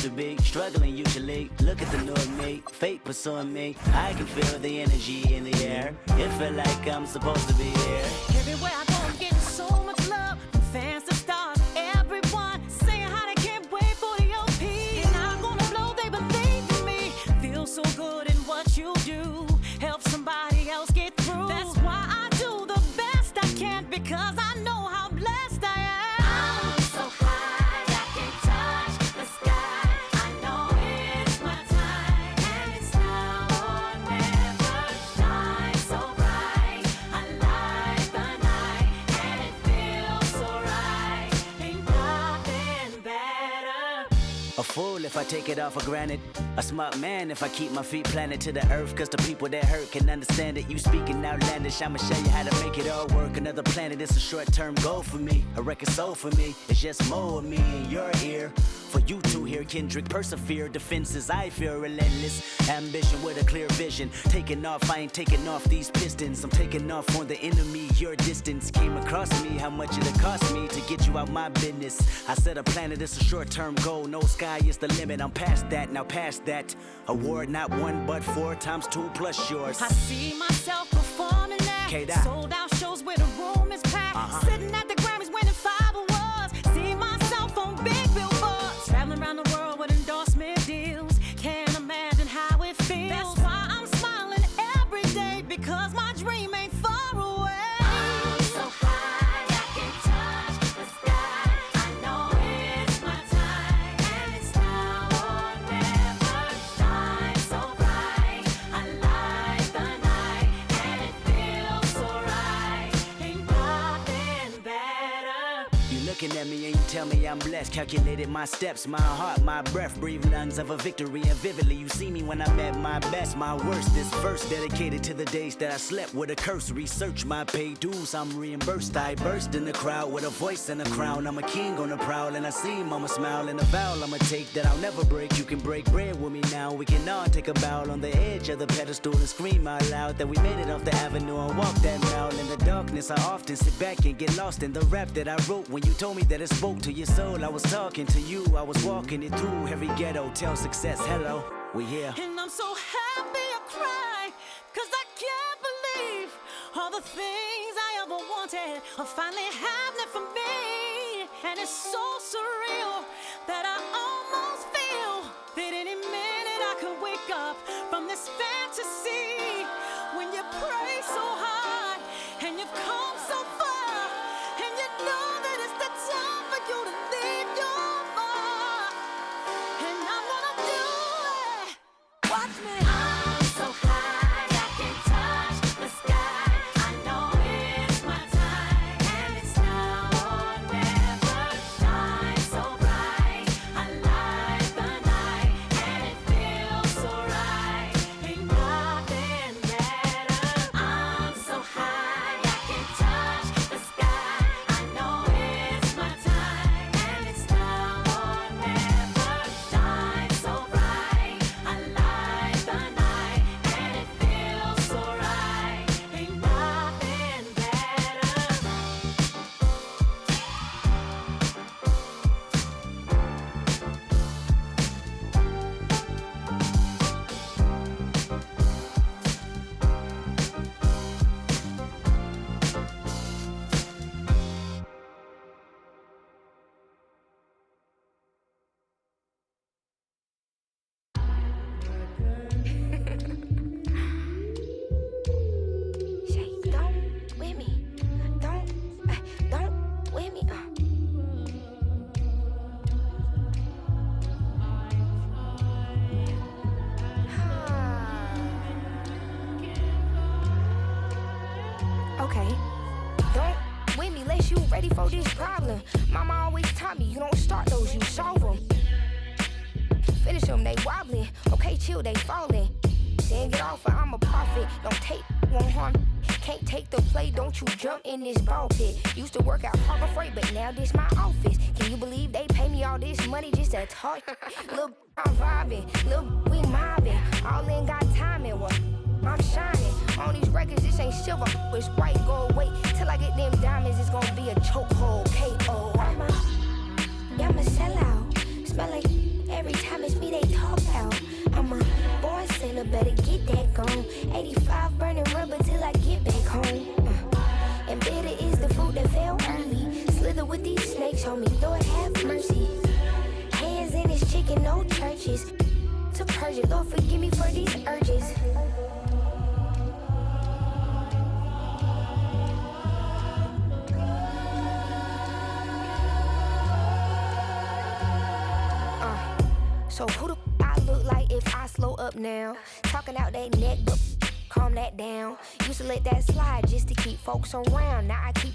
to be. Struggling usually, look at the new me. Fate pursuing me, I can feel the energy in the air. It feel like I'm supposed to be here. Everywhere I go, I'm getting so much love from fans to stars. Everyone saying how they can't wait for the OP. And I'm gonna blow, they believe in me. Feel so good in what you do. Help somebody else get through. That's why I do the best I can, because I know how blessed I am. I'm so high, I can touch the sky. I know it's my time, and it's now or never. Shine so bright, I light the night, and it feels so right. Ain't nothing better. A fool if I take it all for granted. A smart man if I keep my feet planted to the earth. Cause the people that hurt can understand it. You speaking outlandish, I'ma show you how to make it all work. Another planet, it's a short-term goal for me. A record soul for me, it's just more of me in your ear. For you to hear Kendrick persevere. Defenses, I feel relentless. Ambition with a clear vision. Taking off, I ain't taking off these pistons. I'm taking off on the enemy. Your distance came across me. How much it'll cost me to get you out my business. I said a planet, it's a short-term goal. No sky is the limit. I'm past that, now past that. Award not 1 but 4 times 2 plus yours. I see myself performing at sold out shows where the room is packed. Sitting at the Grammys winning 5 awards. See myself on big billboards. Traveling around the world with endorsement deals. Can't imagine how it feels. That's why I'm smiling every day, because my dream ain't far away. I'm so high, I can touch the sky. I know it's my time, and it's now or never. Shine so bright, I light the night, and it feels so right. Ain't nothing better. You looking at me and you tell me I'm blessed. Calculated my steps, my heart, my breath. Breathe lungs of a victory, and vividly you see me when I'm at my best. My worst, this verse dedicated to the days that I slept with a curse. Research my paid dues, I'm reimbursed. I burst in the crowd with a voice and a crown. I'm a king on the prowl, and I see mama smile. And a vow I'ma take that I'll never break. You can break bread with me now. We can all take a bow on the edge of the pedestal and scream out loud that we made it off the avenue and walk that mile. In the darkness, I often sit back and get lost in the rap that I wrote. When you told me that it spoke to your soul, I was talking to you. I was walking it through every ghetto. Tell success, hello, we here. And I'm so happy I cry, cause I can't believe all the things I ever wanted are finally happening for me. And it's so surreal that I almost feel that any minute I could wake up from this fantasy. When you pray so hard and you've come so far, and you know that it's the time for you to leave your mark. And I'm gonna do it. Watch me. I'm so high, I can touch the sky. I know it's my time, and it's now or never. Shine so bright, I light the night, and it feels so right. Ain't nothing better. I'm so high, I can touch the sky. I know it's my time, and it's now or never. Shine so bright, I light the night, and it feels so right. Ain't nothing better. Shay, don't with me. Don't with me. Okay. Don't with me, unless you ready for this problem. Mama always taught me, you don't start those, you solve them. Finish them, they wobbling. Okay, chill, they falling. Then get off, or I'm a prophet. Don't take, won't harm. Can't take the play, don't you jump in this ball pit. Used to work out Harbor Freight, but now this my office. Can you believe they pay me all this money just to talk? Look, I'm vibing, look, we mobbing. All in got timing, what? I'm shining. On these records, this ain't silver, it's white gold. Wait till I get them diamonds, it's gonna be a chokehold. K.O. I'm a sellout. Smell like every time gone. 85 burning rubber till I get back home. And bitter is the fruit that fell early. Slither with these snakes, homie, Lord have mercy. Hands in his chicken, no churches. To purge it, Lord forgive me for these urges. So who the I look like if I slow up now? Talking out that neck, but calm that down. Used to let that slide just to keep folks around. Now I keep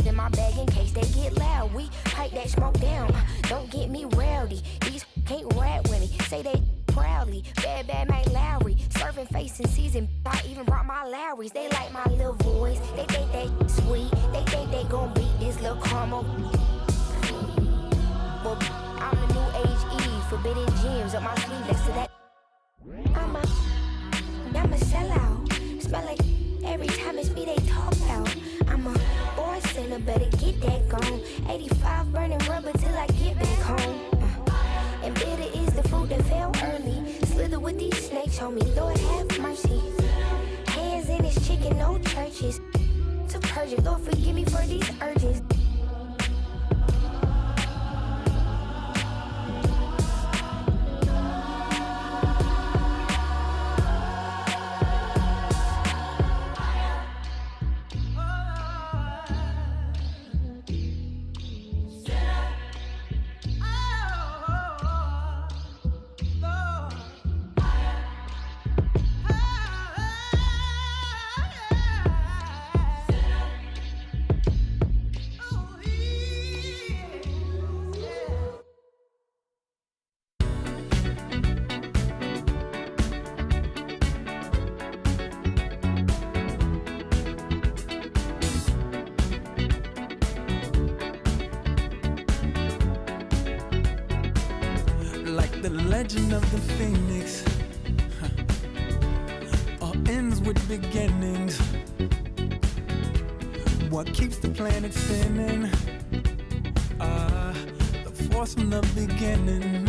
in my bag in case they get loud. We pipe that smoke down. Don't get me rowdy. These can't rap with me. Say they proudly. Bad Mike Lowry. Serving face in season. I even brought my Lowrys. They like my little voice. They think they sweet. They think they gon' beat this little caramel. Well, I'm the new age Eve. Forbidden gems up my sleeve next to that. I'm a sellout. Smell like every time it's me they talk out. I'm a born sinner, better get that gone. 85 burning rubber till I get back home. And bitter is the fruit that fell early. Slither with these snakes, homie, Lord have mercy. Hands in his chicken, no churches. To purge it, Lord forgive me for these urges. The legend of the phoenix all ends with beginnings. What keeps the planet spinning? The force from the beginning.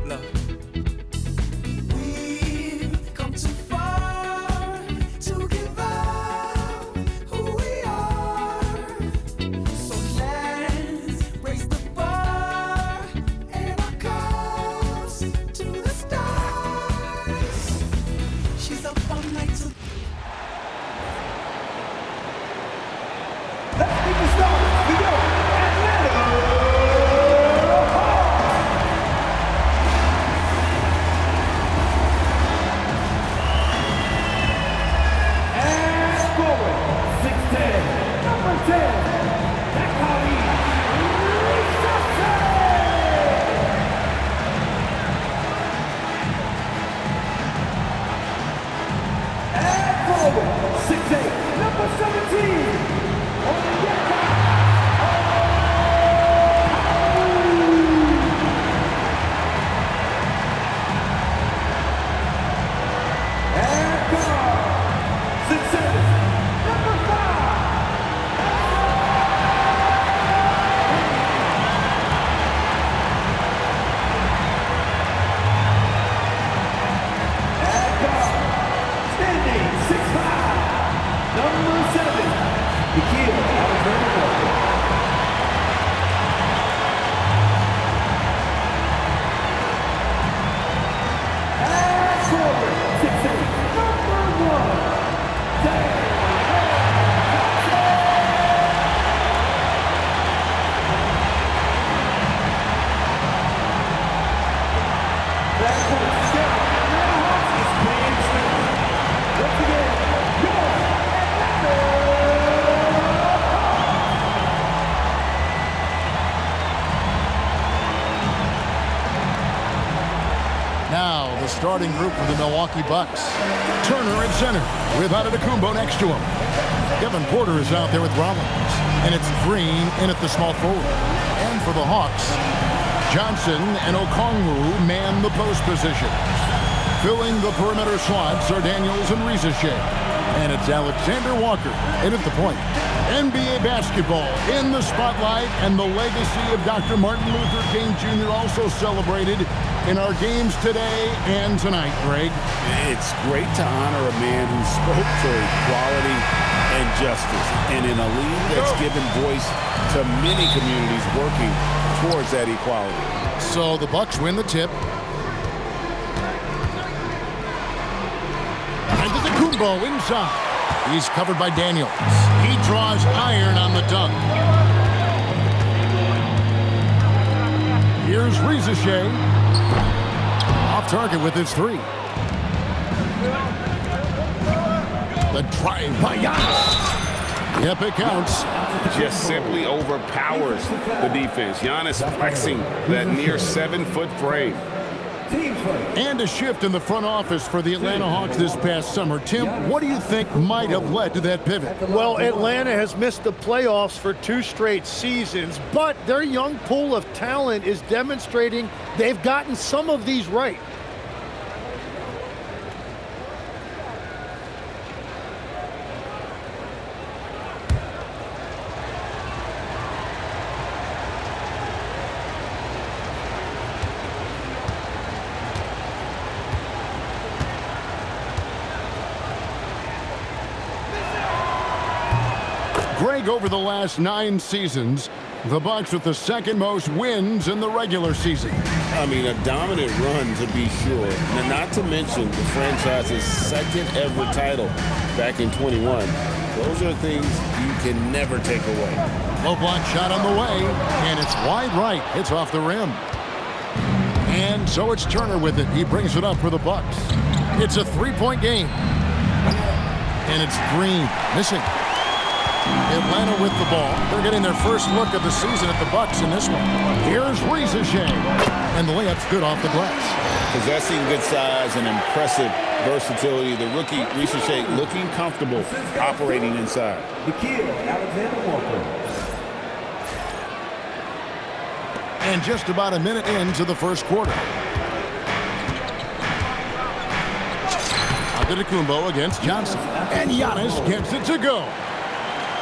Love. We've come too far to give up who we are. So let's raise the bar. To the stars. She's up all night to. Let's keep it started. We go. Atlanta. And scoring 6'10", number 10, Nickeil. And forward 6'8", number 17. Now, the starting group for the Milwaukee Bucks. Turner at center with Antetokounmpo next to him. Kevin Porter is out there with Rollins. And it's Green in at the small forward. And for the Hawks, Johnson and Okongwu man the post position. Filling the perimeter slots are Daniels and Rizachet. And it's Alexander Walker in at the point. NBA basketball in the spotlight, and the legacy of Dr. Martin Luther King Jr. also celebrated in our games today and tonight, Greg. It's great to honor a man who spoke for equality and justice, and in a league that's given voice to many communities working towards that equality. So the Bucks win the tip. Antetokounmpo inside. He's covered by Daniels. He draws iron on the dunk. Here's Rizichet. Off target with his three. The drive by Giannis. Yep, it counts. Just simply overpowers the defense. Giannis flexing that near 7-foot frame. And a shift in the front office for the Atlanta Hawks this past summer. Tim, what do you think might have led to that pivot? Well, Atlanta has missed the playoffs for 2 straight seasons, but their young pool of talent is demonstrating they've gotten some of these right. Greg, over the last 9 seasons, the Bucks with the second most wins in the regular season. I mean, a dominant run to be sure. Now, not to mention the franchise's second ever title back in 21. Those are things you can never take away. Low block shot on the way, and it's wide right. It's off the rim. And so it's Turner with it. He brings it up for the Bucks. It's a 3-point game. And it's Green missing. Atlanta with the ball. They're getting their first look of the season at the Bucks in this one. Here's Rizichet. And the layup's good off the glass. Possessing good size and impressive versatility. The rookie, Rizichet, looking comfortable operating inside. Nickeil, Alexander Walker. And just about a minute into the first quarter. Antetokounmpo against Johnson. And Giannis gets it to go.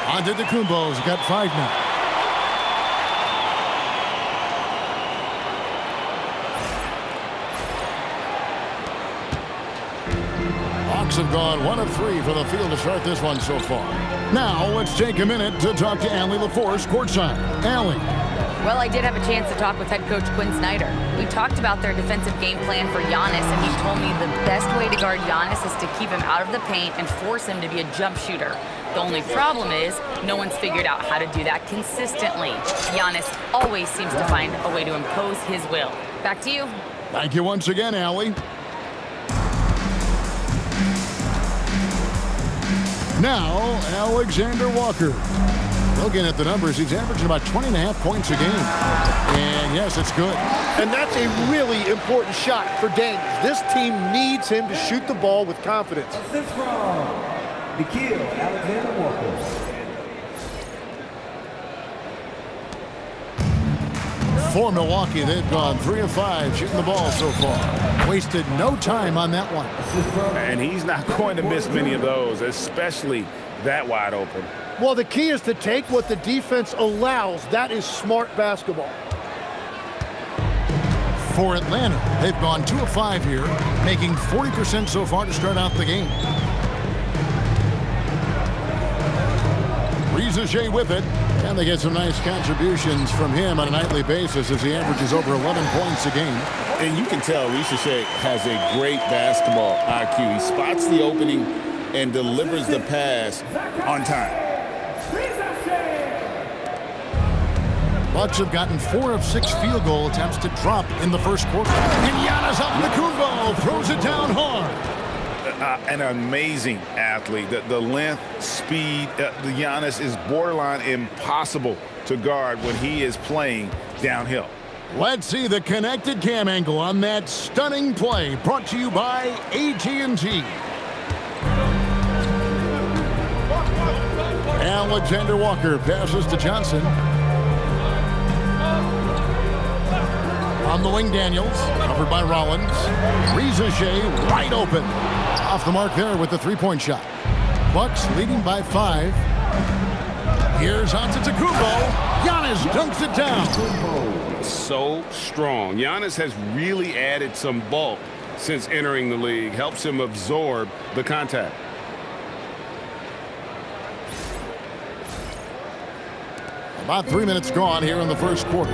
Antetokounmpo's got 5 now. Hawks have gone 1 of 3 for the field to start this one so far. Now let's take a minute to talk to Allie LaForce courtside. Allie. Well, I did have a chance to talk with head coach Quinn Snyder. We talked about their defensive game plan for Giannis, and he told me the best way to guard Giannis is to keep him out of the paint and force him to be a jump shooter. The only problem is no one's figured out how to do that consistently. Giannis always seems to find a way to impose his will. Back to you. Thank you once again, Allie. Now, Alexander Walker. Looking at the numbers, he's averaging about 20.5 points a game. And yes, it's good. And that's a really important shot for Daniels. This team needs him to shoot the ball with confidence. Assist from Nickeil, Alexander Walker. For Milwaukee, they've gone 3 of 5 shooting the ball so far. Wasted no time on that one. And he's not going to miss many of those, especially that wide open. Well, the key is to take what the defense allows. That is smart basketball. For Atlanta, they've gone 2 of 5 here, making 40% so far to start out the game. Rizichet with it, and they get some nice contributions from him on a nightly basis as he averages over 11 points a game. And you can tell Rizichet has a great basketball IQ. He spots the opening and delivers the pass on time. Bucks have gotten 4 of 6 field goal attempts to drop in the first quarter. And Giannis Antetokounmpo throws it down hard. An amazing athlete. The length, speed, the Giannis is borderline impossible to guard when he is playing downhill. Let's see the connected cam angle on that stunning play, brought to you by AT&T. Alexander Walker passes to Johnson. On the wing, Daniels, covered by Rollins. Rizichet wide open. Off the mark there with the 3-point shot. Bucks leading by 5. Here's Antetokounmpo. Giannis dunks it down. So strong. Giannis has really added some bulk since entering the league. Helps him absorb the contact. About 3 minutes gone here in the first quarter.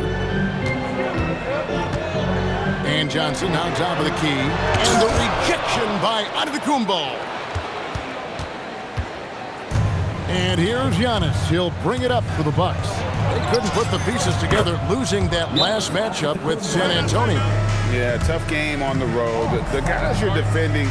And Johnson on top of the key. And the rejection by Antetokounmpo. And here's Giannis. He'll bring it up for the Bucks. They couldn't put the pieces together, losing that last matchup with San Antonio. Yeah, tough game on the road. The guys you're defending,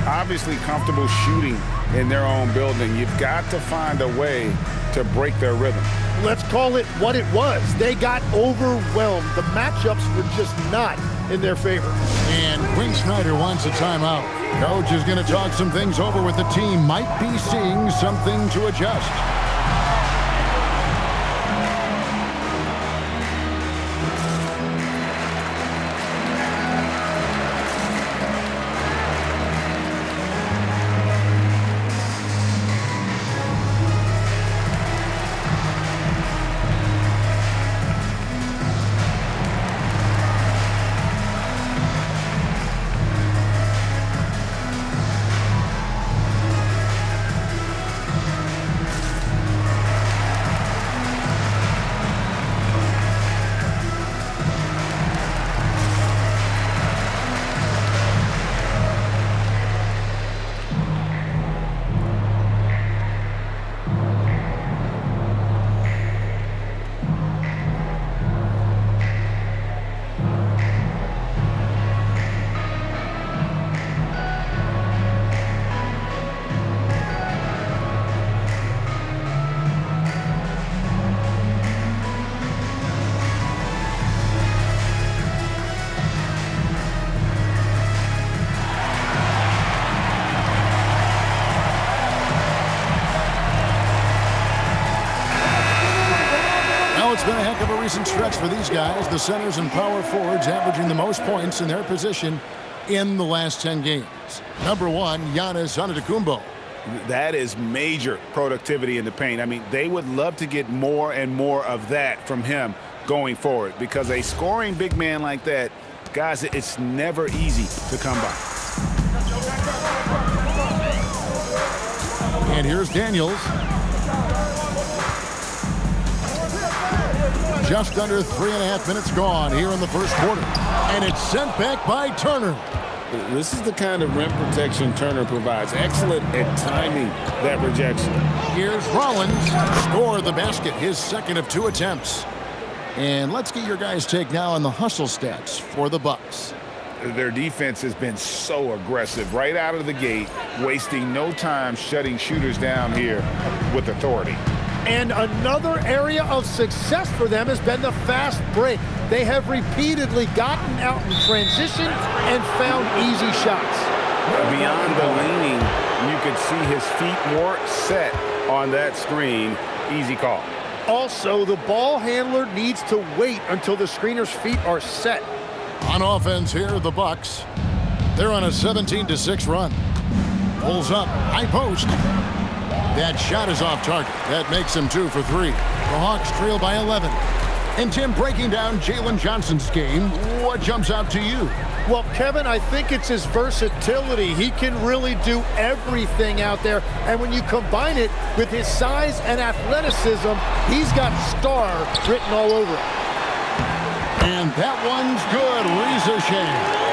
obviously comfortable shooting in their own building. You've got to find a way to break their rhythm. Let's call it what it was. They got overwhelmed. The matchups were just not in their favor. And Quinn Snyder wants a timeout. Coach is going to talk some things over with the team. Might be seeing something to adjust. It's been a heck of a recent stretch for these guys. The centers and power forwards averaging the most points in their position in the last 10 games. Number 1, Giannis Antetokounmpo. That is major productivity in the paint. I mean, they would love to get more and more of that from him going forward, because a scoring big man like that, guys, it's never easy to come by. And here's Daniels. Just under 3.5 minutes gone here in the first quarter. And it's sent back by Turner. This is the kind of rim protection Turner provides. Excellent at timing that rejection. Here's Rollins. Score the basket, his second of 2 attempts. And let's get your guys' take now on the hustle stats for the Bucks. Their defense has been so aggressive right out of the gate, wasting no time shutting shooters down here with authority. And another area of success for them has been the fast break. They have repeatedly gotten out in transition and found easy shots. Beyond the leaning, you could see his feet more set on that screen. Easy call. Also, the ball handler needs to wait until the screener's feet are set. On offense here, the Bucks. They're on a 17-6 run. Pulls up, high post. That shot is off target. That makes him 2 for 3. The Hawks trail by 11. And Tim, breaking down Jalen Johnson's game, what jumps out to you? Well, Kevin, I think it's his versatility. He can really do everything out there. And when you combine it with his size and athleticism, he's got star written all over it. And that one's good. Ricochet.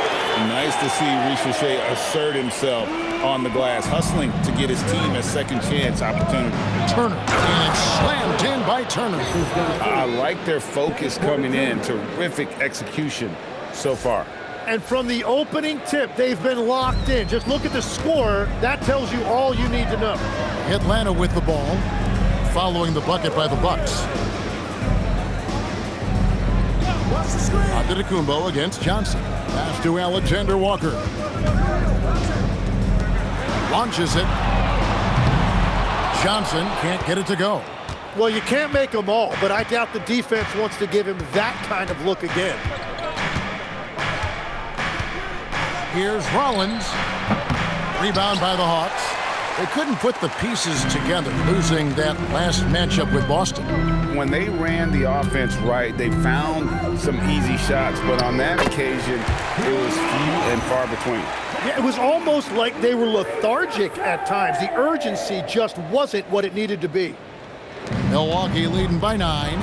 Nice to see Ricochet assert himself on the glass, hustling to get his team a second chance opportunity. Turner, and it's slammed in by Turner. I like their focus coming in. Terrific execution so far. And from the opening tip, they've been locked in. Just look at the score. That tells you all you need to know. Atlanta with the ball, following the bucket by the Bucks. Antetokounmpo against Johnson. Pass to Alexander Walker. Launches it. Johnson can't get it to go. Well, you can't make them all, but I doubt the defense wants to give him that kind of look again. Here's Rollins. Rebound by the Hawks. They couldn't put the pieces together, losing that last matchup with Boston. When they ran the offense right, they found some easy shots, but on that occasion, it was few and far between. Yeah, it was almost like they were lethargic at times. The urgency just wasn't what it needed to be. Milwaukee leading by 9.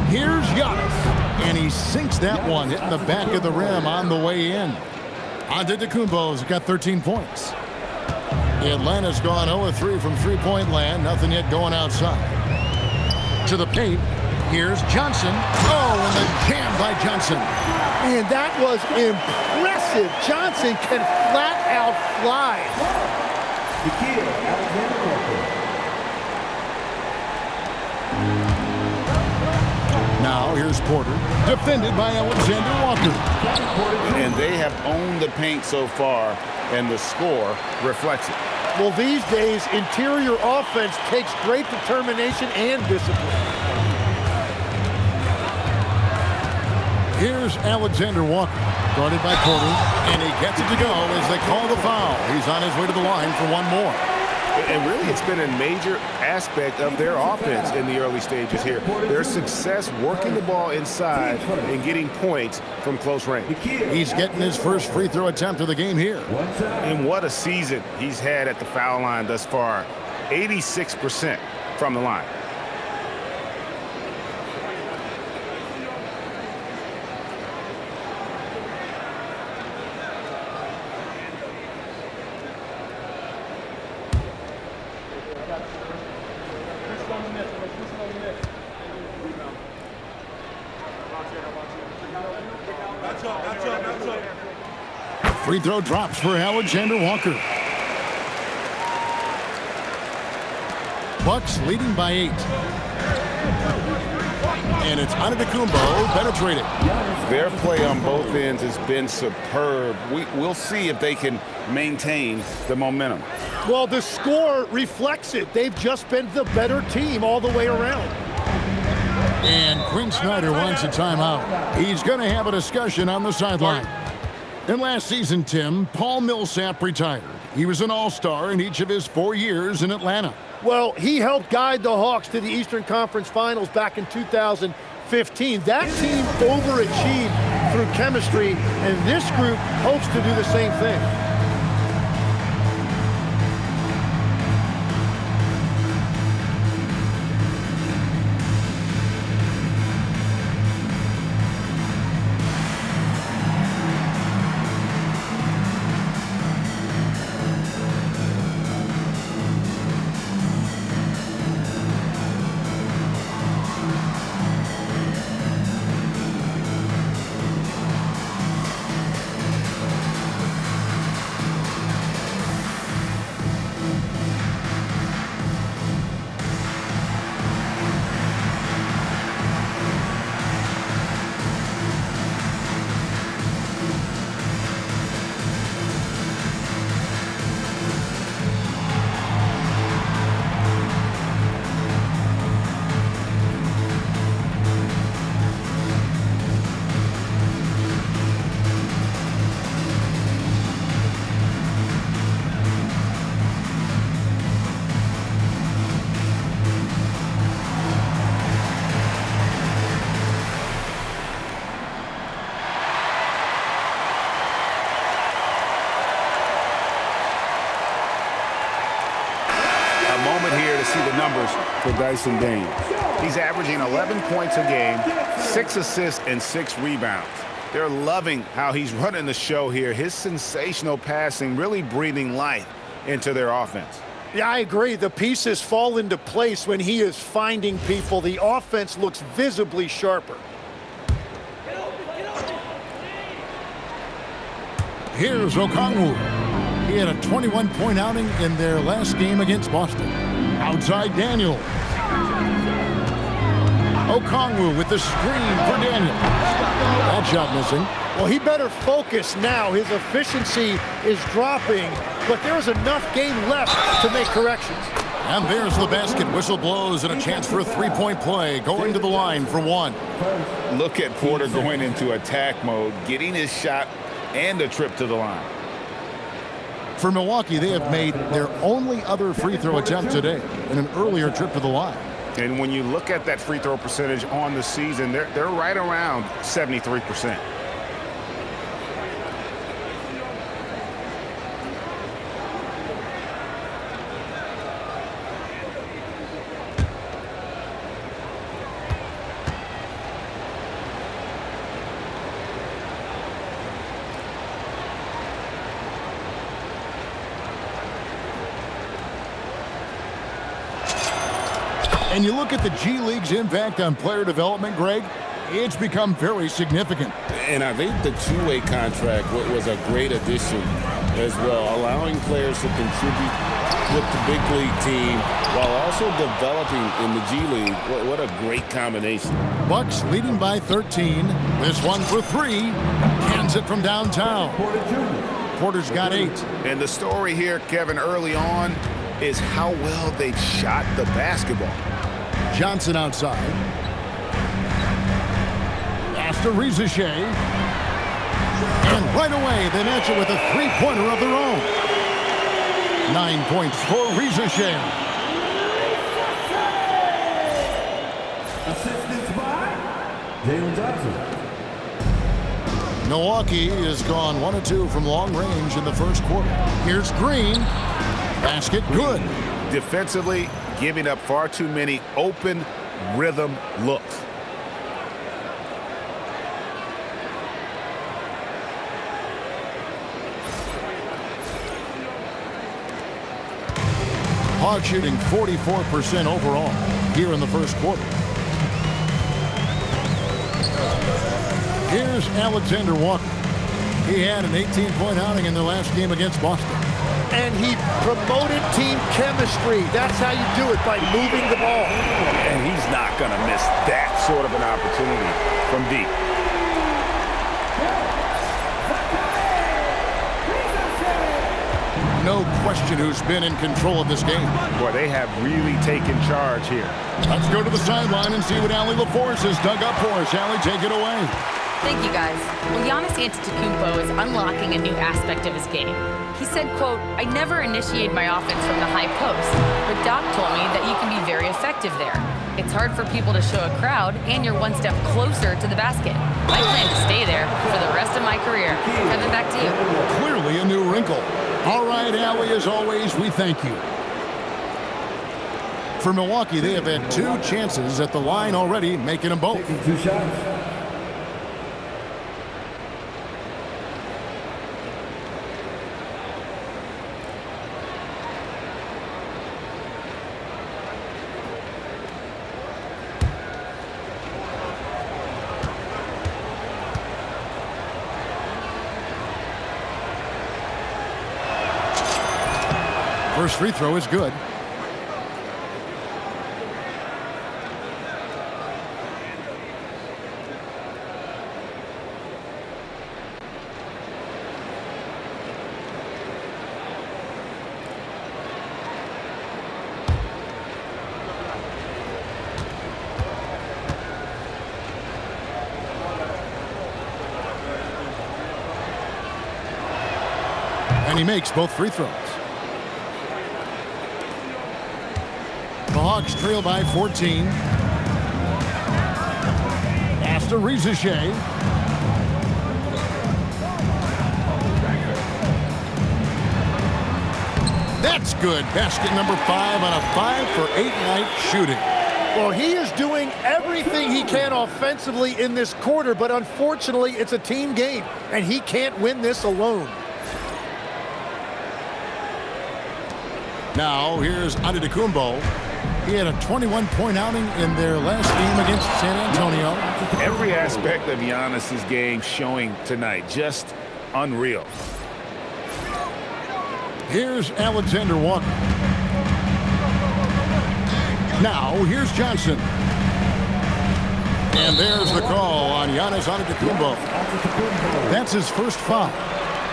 Here's Giannis, and he sinks that one, hitting the back of the rim on the way in. Antetokounmpo's got 13 points. Atlanta's gone 0-3 from three-point land. Nothing yet going outside. To the paint. Here's Johnson. Oh, and the jam by Johnson. And that was impressive. Johnson can flat out fly. Nickeil, Alexander Walker. Now here's Porter, defended by Alexander Walker. And they have owned the paint so far, and the score reflects it. Well, these days, interior offense takes great determination and discipline. Here's Alexander Walker, guarded by Porter, and he gets it to go as they call the foul. He's on his way to the line for one more. And really, it's been a major aspect of their offense in the early stages here. Their success working the ball inside and getting points from close range. He's getting his first free throw attempt of the game here. And what a season he's had at the foul line thus far. 86% from the line. Free throw drops for Alexander Walker. Bucks leading by 8. And it's Antetokounmpo penetrated. Their play on both ends has been superb. We'll see if they can maintain the momentum. Well, the score reflects it. They've just been the better team all the way around. And Quinn Snyder wants a timeout. He's going to have a discussion on the sideline. And last season, Tim, Paul Millsap retired. He was an all-star in each of his 4 years in Atlanta. Well, he helped guide the Hawks to the Eastern Conference Finals back in 2015. That team overachieved through chemistry, and this group hopes to do the same thing. For Dyson Dane. He's averaging 11 points a game, 6 assists, and 6 rebounds. They're loving how he's running the show here. His sensational passing really breathing life into their offense. Yeah, I agree. The pieces fall into place when he is finding people. The offense looks visibly sharper. Here's Okongwu. He had a 21-point outing in their last game against Boston. Outside Daniel. Okongwu with the screen for Daniel. That shot missing. Well, he better focus now. His efficiency is dropping, but there's enough game left to make corrections. And there's the basket. Whistle blows and a chance for a three-point play. Going to the line for one. Look at Porter going into attack mode, getting his shot and a trip to the line. For Milwaukee, they have made their only other free throw attempt today in an earlier trip to the line. And when you look at that free throw percentage on the season, they're right around 73%. And you look at the G League's impact on player development, Greg, it's become very significant. And I think the two-way contract was a great addition as well, allowing players to contribute with the big league team while also developing in the G League. What a great combination. Bucks leading by 13. This one for 3. Cans it from downtown. Porter's got 8. And the story here, Kevin, early on is how well they shot the basketball. Johnson outside. After Rizeshe. And right away, they answer with a three-pointer of their own. 9 points for Rizeshe. Assistance by Jalen Johnson. Milwaukee has gone 1 of 2 from long range in the first quarter. Here's Green. Basket good. Defensively, giving up far too many open rhythm looks. Hawks shooting 44% overall here in the first quarter. Here's Alexander Walker. He had an 18-point outing in their last game against Boston. And he promoted team chemistry. That's how you do it, by moving the ball. And he's not going to miss that sort of an opportunity from deep. No question who's been in control of this game. Boy, they have really taken charge here. Let's go to the sideline and see what Allie LaForce has dug up for us. Allie, take it away. Thank you, guys. Well, Giannis Antetokounmpo is unlocking a new aspect of his game. He said, quote, "I never initiate my offense from the high post, but Doc told me that you can be very effective there. It's hard for people to show a crowd, and you're one step closer to the basket. I plan to stay there for the rest of my career." Kevin, back to you. Clearly a new wrinkle. All right, Allie, as always, we thank you. For Milwaukee, they have had 2 chances at the line already, making them both. Taking 2 shots. First free throw is good. And he makes both free throws. The Hawks trail by 14. After Rizeshe. That's good. Basket number 5 on a 5-for-8 night shooting. Well, he is doing everything he can offensively in this quarter, but unfortunately, it's a team game, and he can't win this alone. Now, here's Antetokounmpo. He had a 21-point outing in their last game against San Antonio. Every aspect of Giannis's game showing tonight, just unreal. Here's Alexander Walker. Now, here's Johnson. And there's the call on Giannis Antetokounmpo. That's his first foul.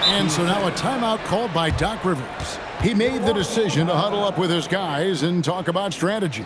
And so now a timeout called by Doc Rivers. He made the decision to huddle up with his guys and talk about strategy.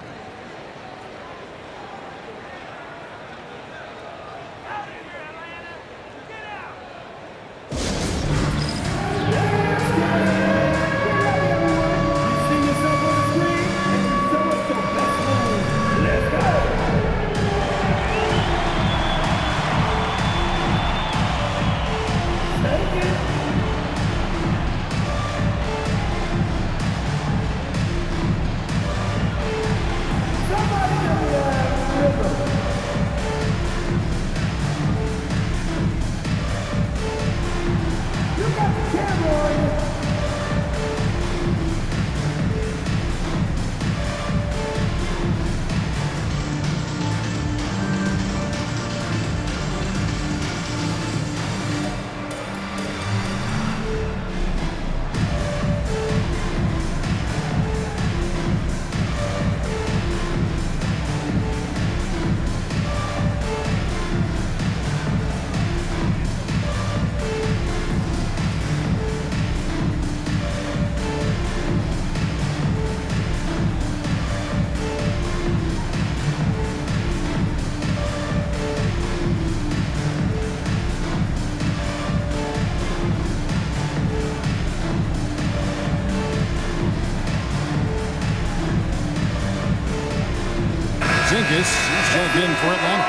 Zinkis is checked in for Atlanta.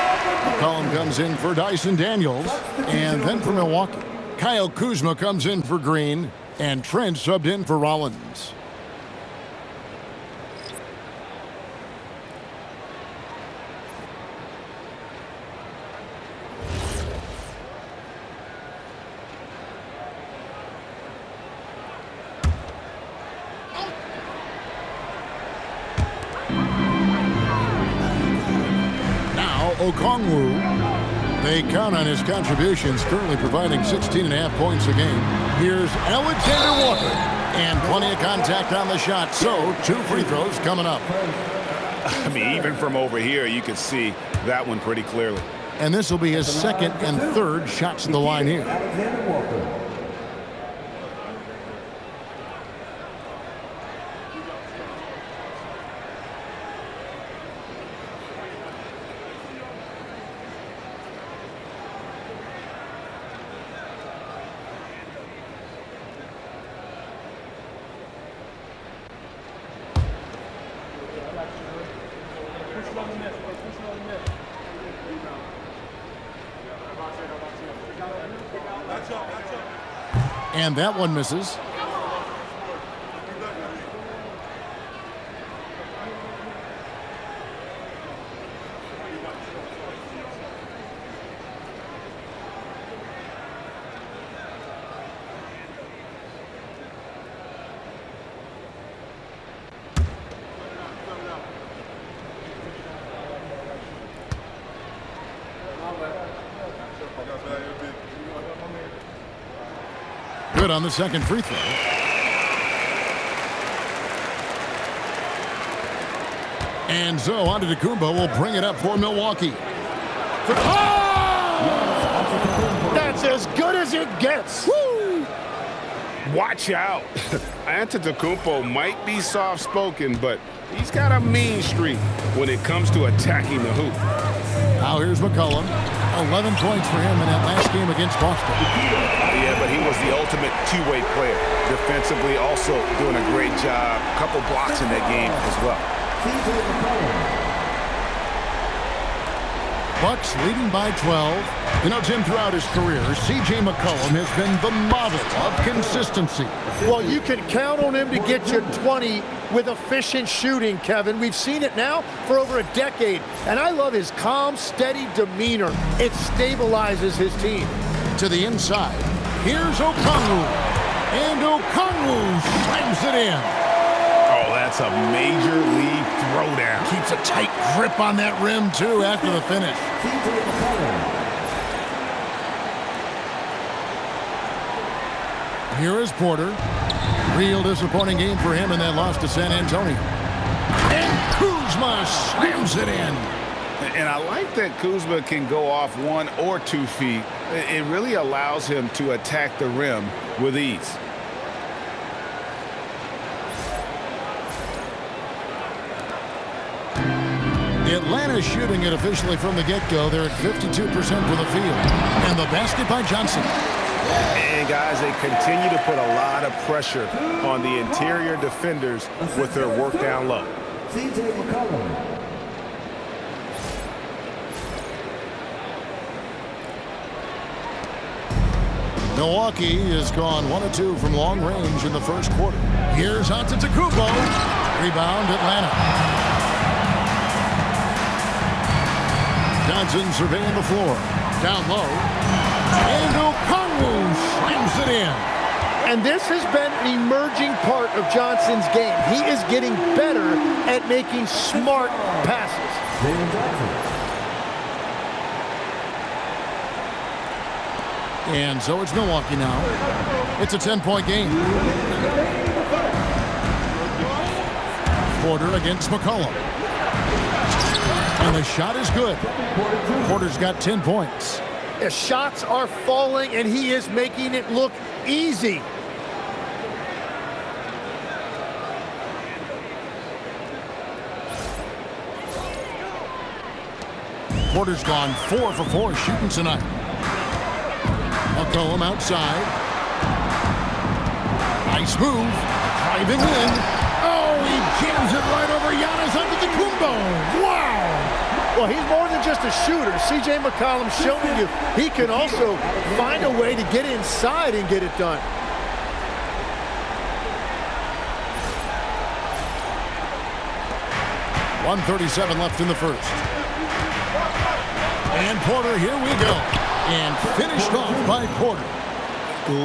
McCollum comes in for Dyson Daniels. And then for Milwaukee, Kyle Kuzma comes in for Green. And Trent subbed in for Rollins. Okongwu. They count on his contributions, currently providing 16.5 points a game. Here's Alexander Walker. And plenty of contact on the shot, so 2 free throws coming up. I mean, even from over here, you can see that one pretty clearly. And this will be his second and third shots at the line here. Alexander Walker. And that one misses. Good on the second free throw. And so Antetokounmpo will bring it up for Milwaukee. Oh! That's as good as it gets. Woo! Watch out. Antetokounmpo might be soft-spoken, but he's got a mean streak when it comes to attacking the hoop. Now here's McCollum. 11 points for him in that last game against Boston. Yeah, but he was the ultimate two-way player. Defensively, also doing a great job. A couple blocks in that game as well. Bucks leading by 12. You know, Jim, throughout his career, C.J. McCollum has been the model of consistency. Well, you can count on him to get you 20 with efficient shooting, Kevin. We've seen it now for over a decade, and I love his calm, steady demeanor. It stabilizes his team. To the inside, here's Okongwu, and Okongwu slams it in. Oh, that's a major league throwdown. Keeps a tight grip on that rim, too, after the finish. Here is Porter. Real disappointing game for him in that loss to San Antonio. And Kuzma slams it in. And I like that Kuzma can go off 1 or 2 feet. It really allows him to attack the rim with ease. Atlanta shooting it officially from the get-go. They're at 52% for the field. And the basket by Johnson. And guys, they continue to put a lot of pressure on the interior defenders with their work down low. C.J. McCollum. Milwaukee has gone 1 of 2 from long range in the first quarter. Here's Antetokounmpo. Rebound, Atlanta. Johnson surveying the floor. Down low. And Okongwu slams it in. And this has been an emerging part of Johnson's game. He is getting better at making smart passes. And so it's Milwaukee now. It's a 10-point game. Porter against McCollum. And the shot is good. Porter's got 10 points. The shots are falling, and he is making it look easy. Porter's gone 4 for 4 shooting tonight. McCollum outside. Nice move. Driving in. Oh, he jams it right over Giannis Antetokounmpo. Wow! Well, he's more than just a shooter. C.J. McCollum showing you he can also find a way to get inside and get it done. .137 left in the first. And Porter, here we go. And finished off by Porter.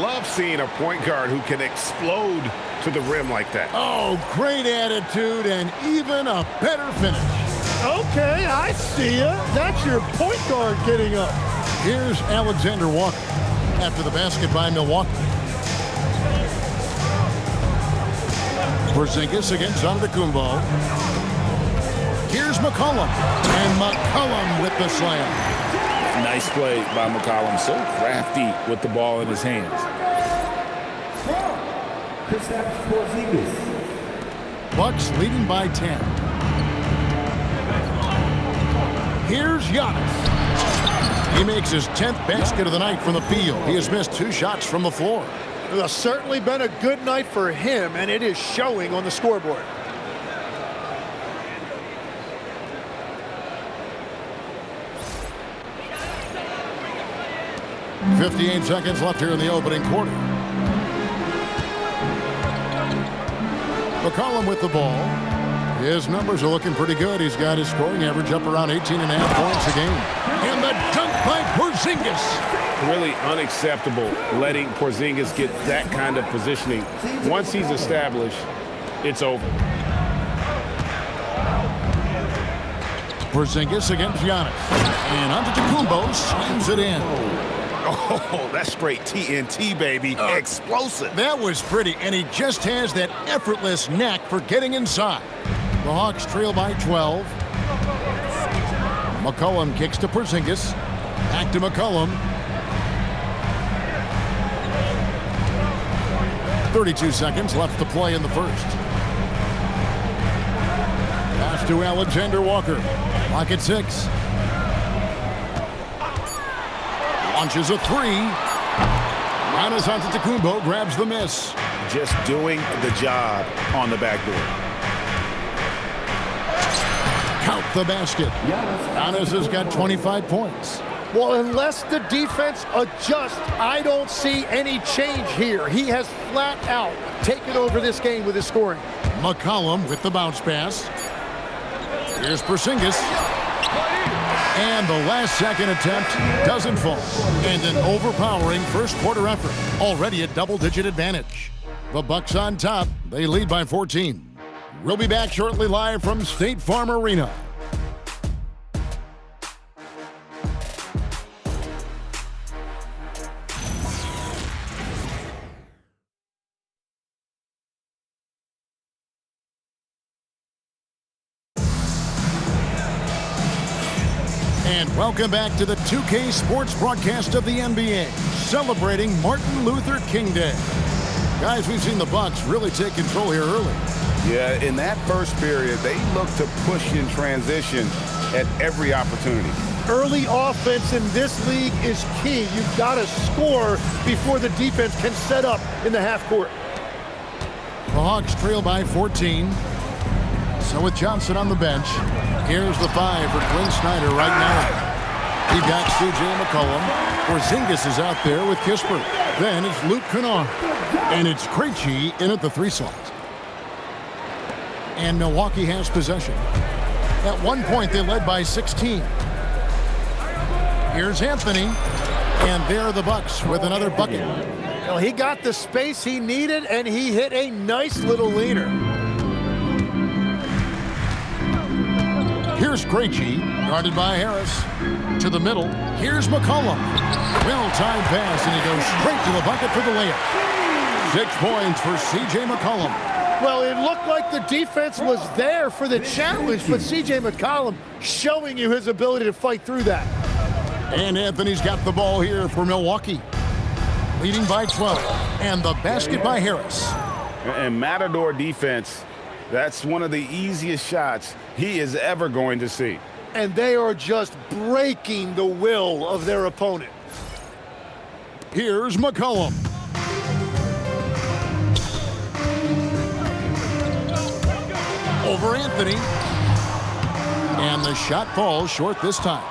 Love seeing a point guard who can explode to the rim like that. Oh, great attitude and even a better finish. Okay, I see ya. That's your point guard getting up. Here's Alexander Walker after the basket by Milwaukee. Porzingis against Antetokounmpo. Here's McCollum. And McCollum with the slam. Nice play by McCollum. So crafty with the ball in his hands. Bucks leading by 10. Here's Giannis. He makes his 10th basket of the night from the field. He has missed 2 shots from the floor. It has certainly been a good night for him, and it is showing on the scoreboard. .58 seconds left here in the opening quarter. McCollum with the ball. His numbers are looking pretty good. He's got his scoring average up around 18.5 points a game. And the dunk by Porzingis. Really unacceptable letting Porzingis get that kind of positioning. Once he's established, it's over. Porzingis against Giannis. And Antetokounmpo slams it in. Oh, that's straight TNT, baby. Explosive. That was pretty, and he just has that effortless knack for getting inside. The Hawks trail by 12. McCollum kicks to Porzingis. Back to McCollum. 32 seconds left to play in the first. Pass to Alexander Walker. Clock at 6. Launches a 3. Giannis Antetokounmpo grabs the miss. Just doing the job on the backdoor. Count the basket. Giannis has got 25 points. Well, unless the defense adjusts, I don't see any change here. He has flat out taken over this game with his scoring. McCollum with the bounce pass. Here's Porzingis. And the last second attempt doesn't fall. And an overpowering first quarter effort. Already a double-digit advantage. The Bucks on top. They lead by 14. We'll be back shortly live from State Farm Arena. And welcome back to the 2K Sports broadcast of the NBA, celebrating Martin Luther King Day. Guys, we've seen the Bucks really take control here early. Yeah, in that first period, they looked to push in transition at every opportunity. Early offense in this league is key. You've got to score before the defense can set up in the half court. The Hawks trail by 14. So with Johnson on the bench, here's the 5 for Quinn Snyder right now. You've got C.J. McCollum. Porzingis is out there with Kispert. Then it's Luke Kennard. And it's Krejci in at the 3 slot. And Milwaukee has possession. At one point, they led by 16. Here's Anthony. And there are the Bucks with another bucket. Well, he got the space he needed, and he hit a nice little leaner. Here's Krejci, guarded by Harris. To the middle, here's McCollum. Well-timed pass, and he goes straight to the bucket for the layup. 6 points for C.J. McCollum. Well, it looked like the defense was there for the challenge, but C.J. McCollum showing you his ability to fight through that. And Anthony's got the ball here for Milwaukee. Leading by 12. And the basket by Harris. And Matador defense, that's one of the easiest shots he is ever going to see. And they are just breaking the will of their opponent. Here's McCollum. Over Anthony. And the shot falls short this time.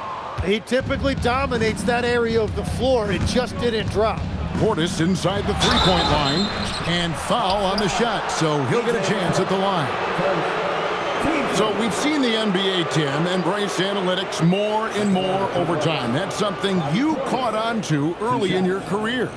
He typically dominates that area of the floor. It just didn't drop. Portis inside the 3-point line. And foul on the shot, so he'll get a chance at the line. So we've seen the NBA, Tim, embrace analytics more and more over time. That's something you caught on to early in your career.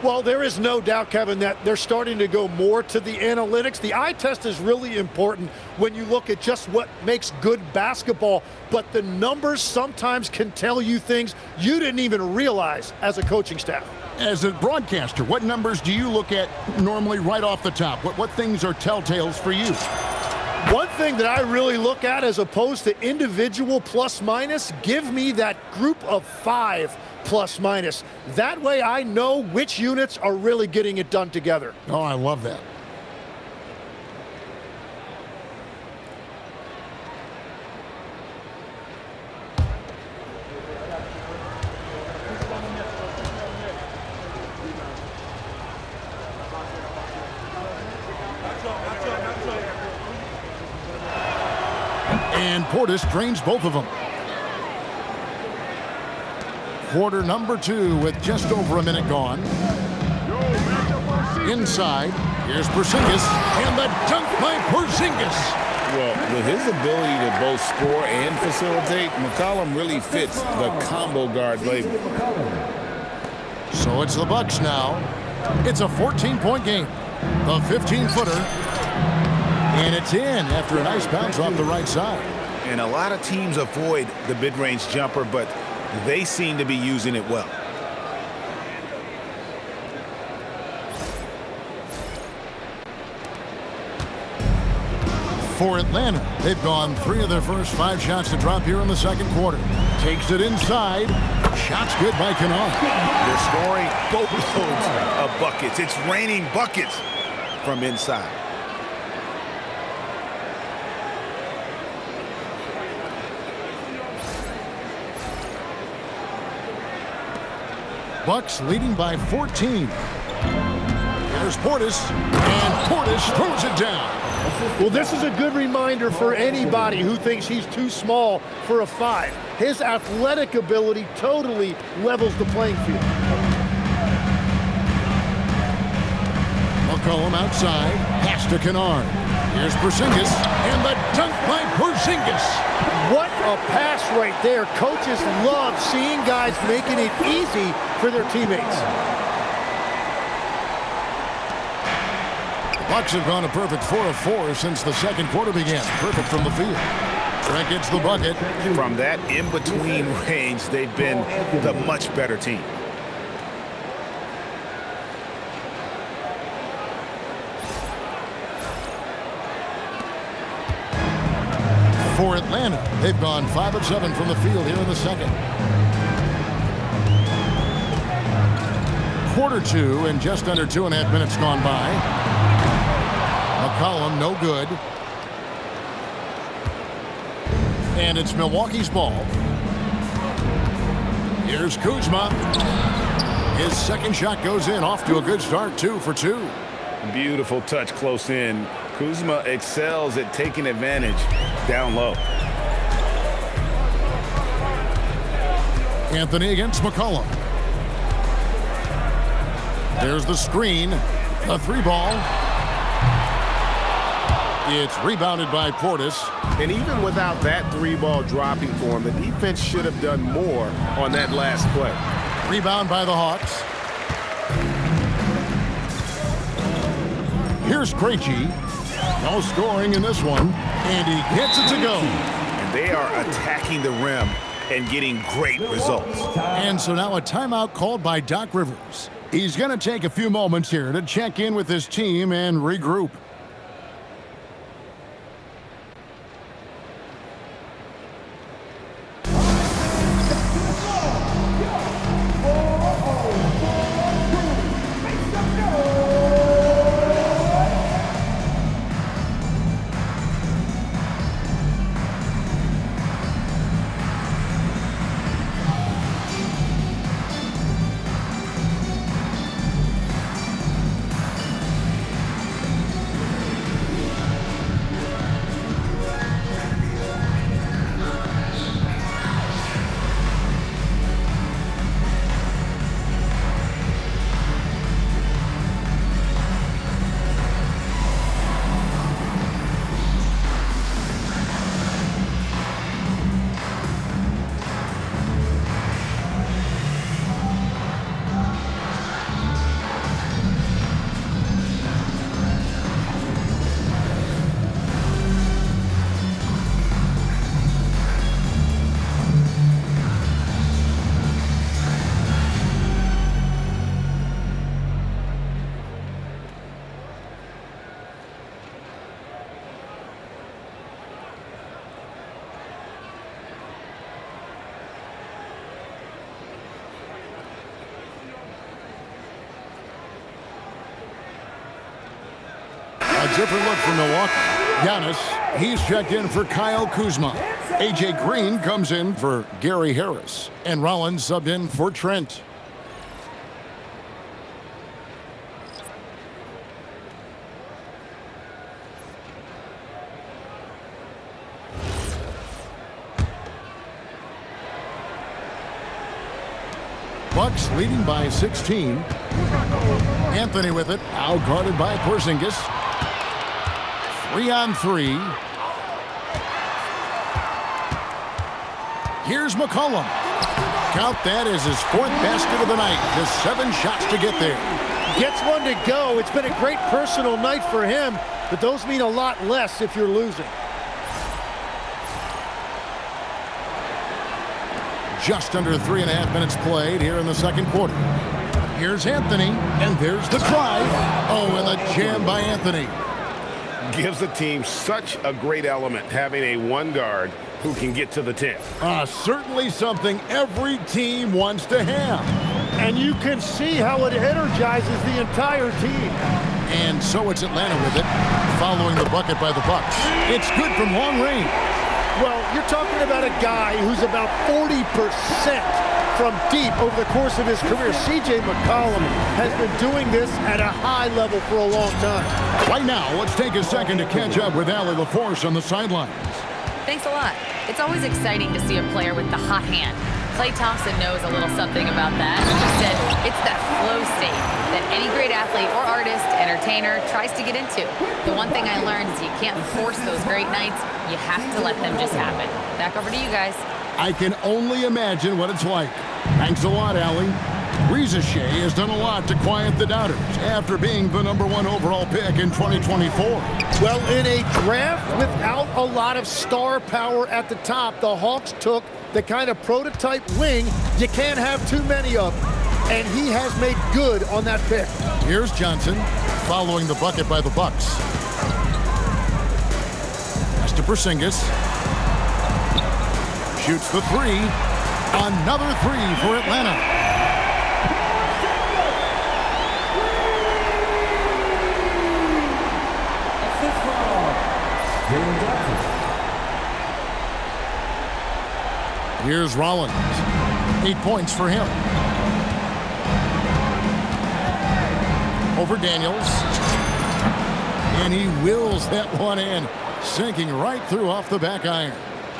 Well, there is no doubt, Kevin, that they're starting to go more to the analytics. The eye test is really important when you look at just what makes good basketball, but the numbers sometimes can tell you things you didn't even realize as a coaching staff. As a broadcaster, what numbers do you look at normally right off the top? What things are telltales for you? One thing that I really look at as opposed to individual plus-minus, give me that group of 5 plus-minus. That way I know which units are really getting it done together. Oh, I love that. And Portis drains both of them. Quarter number 2 with just over a minute gone. Inside, here's Porzingis, and the dunk by Porzingis. Well, with his ability to both score and facilitate, McCollum really fits the combo guard label. So it's the Bucks now. It's a 14-point game. The 15-footer. And it's in after a nice bounce off the right side. And a lot of teams avoid the mid-range jumper, but they seem to be using it well. For Atlanta, they've gone 3 of their first 5 shots to drop here in the second quarter. Takes it inside. Shots good by Kennard. They're scoring boatloads of buckets. It's raining buckets from inside. Bucks leading by 14. There's Portis, and Portis throws it down. Well, this is a good reminder for anybody who thinks he's too small for a 5. His athletic ability totally levels the playing field. McCollum outside, pass to Kennard. Here's Porzingis, and the dunk by Porzingis. What a pass right there. Coaches love seeing guys making it easy for their teammates. The Bucks have gone a perfect 4 of 4 since the second quarter began. Perfect from the field. Trent gets the bucket. From that in-between range, they've been the much better team. For Atlanta, they've gone 5 of 7 from the field here in the second. Quarter 2 and just under 2.5 minutes gone by. McCollum no good. And it's Milwaukee's ball. Here's Kuzma. His second shot goes in, off to a good start, 2 for 2. Beautiful touch close in. Kuzma excels at taking advantage down low. Anthony against McCollum. There's the screen. A 3-ball. It's rebounded by Portis. And even without that 3-ball dropping for him, the defense should have done more on that last play. Rebound by the Hawks. Here's Krejci. No scoring in this one. And he gets it to go. And they are attacking the rim and getting great results. And so now a timeout called by Doc Rivers. He's going to take a few moments here to check in with his team and regroup. A different look from Milwaukee. Giannis, he's checked in for Kyle Kuzma. A.J. Green comes in for Gary Harris. And Rollins subbed in for Trent. Bucks leading by 16. Anthony with it, out guarded by Porzingis. 3-on-3. Here's McCollum. Count that as his 4th basket of the night. Just 7 shots to get there. Gets one to go. It's been a great personal night for him, but those mean a lot less if you're losing. Just under 3.5 minutes played here in the second quarter. Here's Anthony, and there's the drive. Oh, and the jam by Anthony. Gives the team such a great element having a 1 guard who can get to the 10. Certainly something every team wants to have. And you can see how it energizes the entire team. And so it's Atlanta with it, following the bucket by the Bucks. It's good from long range. Well, you're talking about a guy who's about 40% from deep over the course of his career. C.J. McCollum has been doing this at a high level for a long time. Right now, let's take a second to catch up with Allie LaForce on the sidelines. Thanks a lot. It's always exciting to see a player with the hot hand. Klay Thompson knows a little something about that. He said it's that flow state that any great athlete or artist, entertainer tries to get into. The one thing I learned is you can't force those great nights. You have to let them just happen. Back over to you guys. I can only imagine what it's like. Thanks a lot, Allie. Reza Shea has done a lot to quiet the doubters after being the #1 overall pick in 2024. Well, in a draft without a lot of star power at the top, the Hawks took the kind of prototype wing you can't have too many of. And he has made good on that pick. Here's Johnson, following the bucket by the Bucks. Pass to Porzingis. Shoots the 3. Another 3 for Atlanta. Here's Rollins. 8 points for him. Over Daniels. And he wills that one in, sinking right through off the back iron.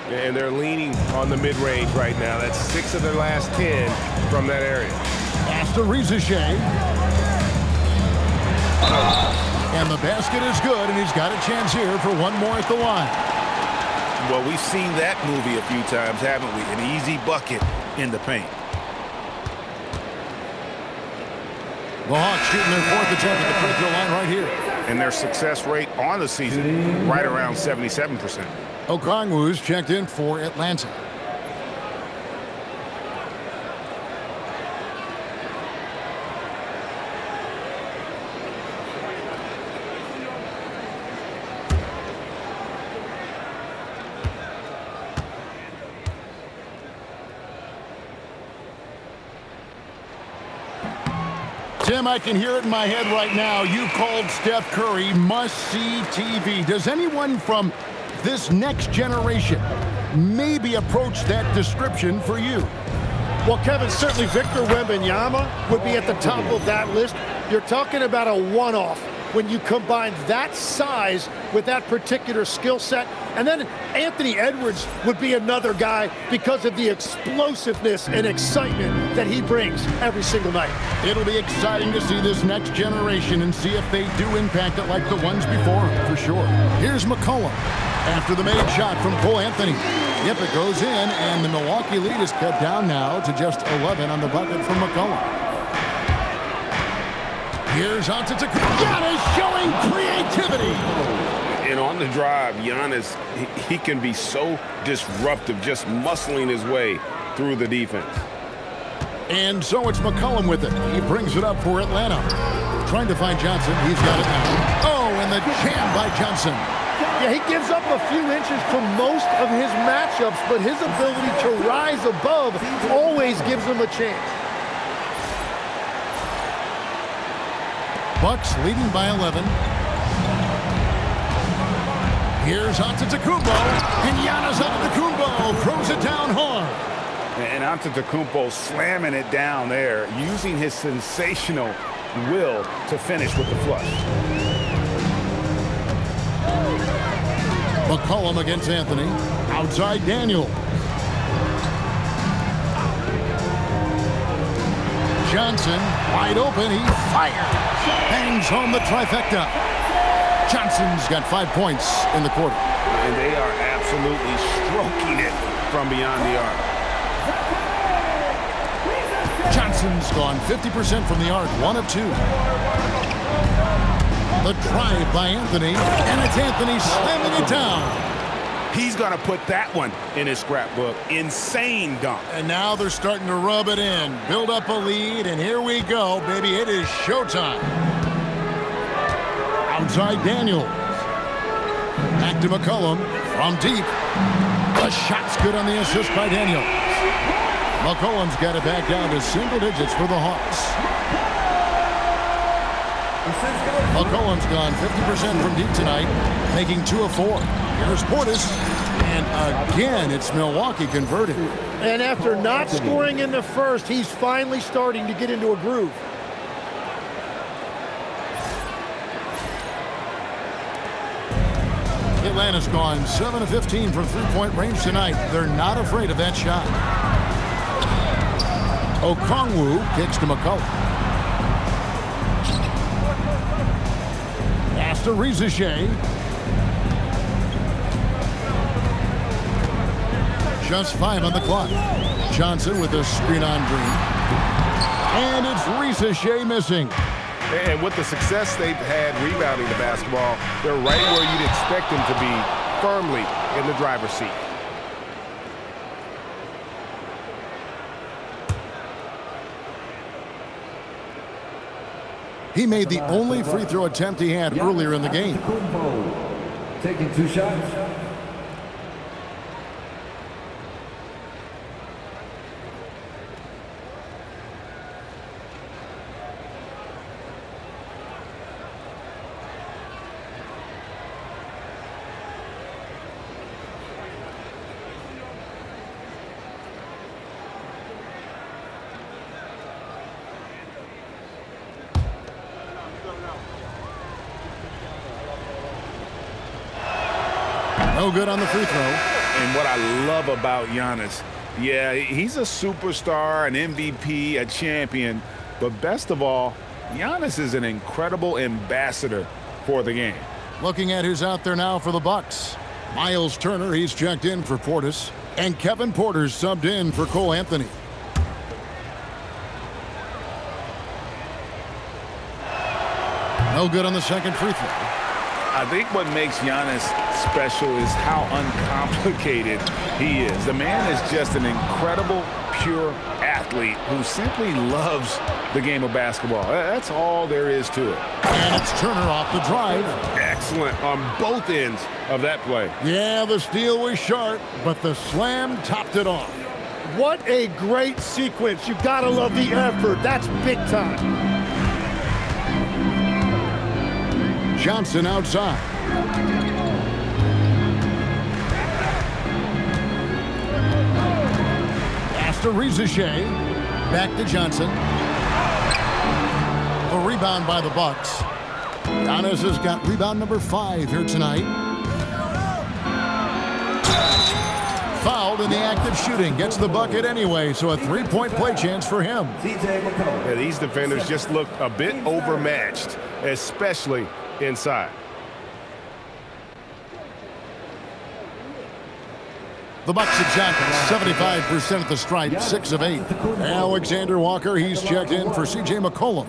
And they're leaning on the mid-range right now. That's 6 of their last 10 from that area. Pass to Rizichet. And the basket is good, and he's got a chance here for one more at the line. Well, we've seen that movie a few times, haven't we? An easy bucket in the paint. The Hawks shooting their 4th attempt at the free throw line right here. And their success rate on the season right around 77%. Okongwu's checked in for Atlanta. Tim, I can hear it in my head right now. You called Steph Curry must-see TV. Does anyone from this next generation maybe approach that description for you? Well, Kevin, certainly Victor Wembanyama would be at the top of that list. You're talking about a one-off when you combine that size with that particular skill set. And then Anthony Edwards would be another guy because of the explosiveness and excitement that he brings every single night. It'll be exciting to see this next generation and see if they do impact it like the ones before him, for sure. Here's McCollum after the made shot from Cole Anthony. Yep, it goes in, and the Milwaukee lead is cut down now to just 11 on the bucket from McCollum. Here's Antetokounmpo. Giannis showing creativity. And on the drive, Giannis, he can be so disruptive, just muscling his way through the defense. And so it's McCollum with it. He brings it up for Atlanta. Trying to find Johnson. He's got it now. Oh, and the jam by Johnson. Yeah, he gives up a few inches to most of his matchups, but his ability to rise above always gives him a chance. Bucks leading by 11. Here's Antetokounmpo, and Giannis Antetokounmpo throws it down hard. And Antetokounmpo slamming it down there, using his sensational will to finish with the flush. McCollum against Anthony. Outside Daniel. Johnson wide open. He fires. Bangs home the trifecta. Johnson's got 5 points in the quarter. And they are absolutely stroking it from beyond the arc. Johnson's gone 50% from the arc, 1 of 2. The drive by Anthony, and it's Anthony slamming it down. He's going to put that one in his scrapbook. Insane dunk. And now they're starting to rub it in, build up a lead, and here we go, baby. It is showtime. Outside Daniels. Back to McCollum from deep. The shot's good on the assist by Daniels. McCollum's got it back down to single digits for the Hawks. McCollum's gone 50% from deep tonight, making 2 of 4. Here's Portis, and again, it's Milwaukee converted. And after not scoring in the first, he's finally starting to get into a groove. Atlanta's gone 7 of 15 from three-point range tonight. They're not afraid of that shot. Okongwu kicks to McCollum. Pass to Rizichet. Just 5 on the clock. Johnson with a screen on Green. And it's Rizichet missing. And with the success they've had rebounding the basketball, they're right where you'd expect them to be, firmly in the driver's seat. He made the only free throw attempt he had earlier in the game. Taking 2 shots. No good on the free throw. And what I love about Giannis, yeah, he's a superstar, an MVP, a champion, but best of all, Giannis is an incredible ambassador for the game. Looking at who's out there now for the Bucks. Miles Turner, he's checked in for Portis. And Kevin Porter's subbed in for Cole Anthony. No good on the second free throw. I think what makes Giannis special is how uncomplicated he is. The man is just an incredible, pure athlete who simply loves the game of basketball. That's all there is to it. And it's Turner off the drive. Excellent on both ends of that play. Yeah, the steal was sharp, but the slam topped it off. What a great sequence. You gotta love the effort. That's big time. Johnson outside. Pass to Rizachet. Back to Johnson. A rebound by the Bucks. Giannis has got rebound number 5 here tonight. Fouled in the act of shooting. Gets the bucket anyway, so a 3-point play chance for him. Yeah, these defenders just look a bit overmatched, especially inside. The Bucks have shot 75% at the stripe, 6 of 8. Alexander Walker, he's checked in for C.J. McCollum.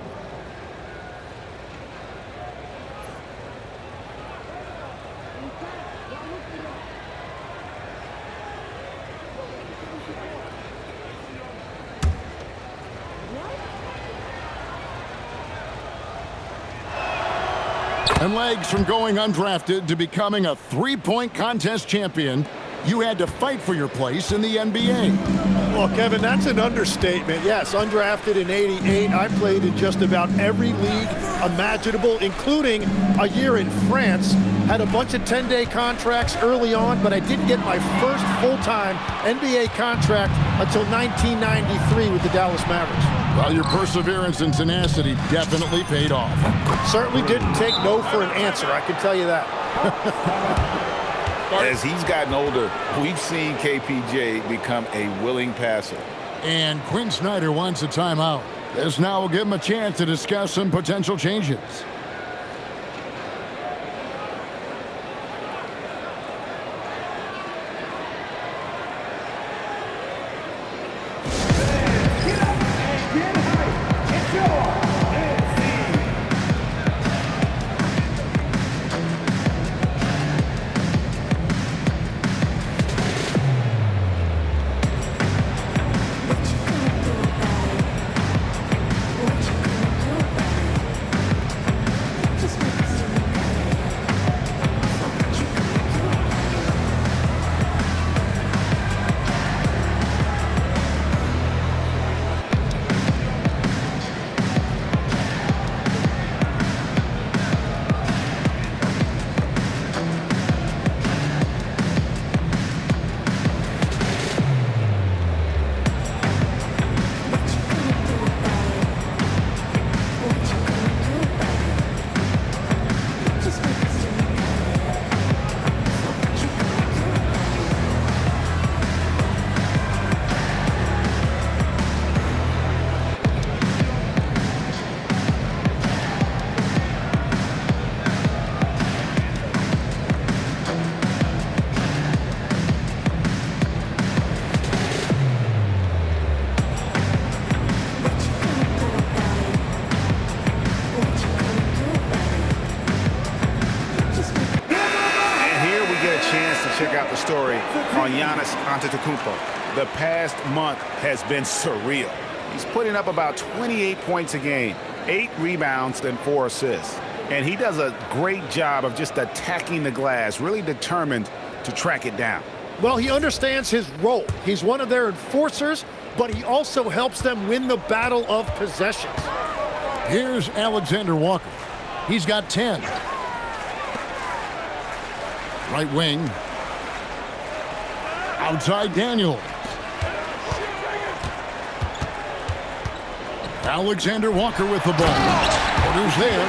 And legs from going undrafted to becoming a 3-point contest champion, you had to fight for your place in the NBA. Well, Kevin, that's an understatement. Yes, undrafted in '88. I played in just about every league imaginable, including a year in France. Had a bunch of 10-day contracts early on, but I didn't get my first full-time NBA contract until 1993 with the Dallas Mavericks. Well, your perseverance and tenacity definitely paid off. Certainly didn't take no for an answer, I can tell you that. As he's gotten older, we've seen KPJ become a willing passer. And Quinn Snyder wants a timeout. This now will give him a chance to discuss some potential changes. Check out the story on Giannis Antetokounmpo. The past month has been surreal. He's putting up about 28 points a game, 8 rebounds, and 4 assists. And he does a great job of just attacking the glass, really determined to track it down. Well, he understands his role. He's one of their enforcers, but he also helps them win the battle of possessions. Here's Alexander Walker. He's got 10. Right wing. Outside Daniels. Alexander Walker with the ball. Porter's there.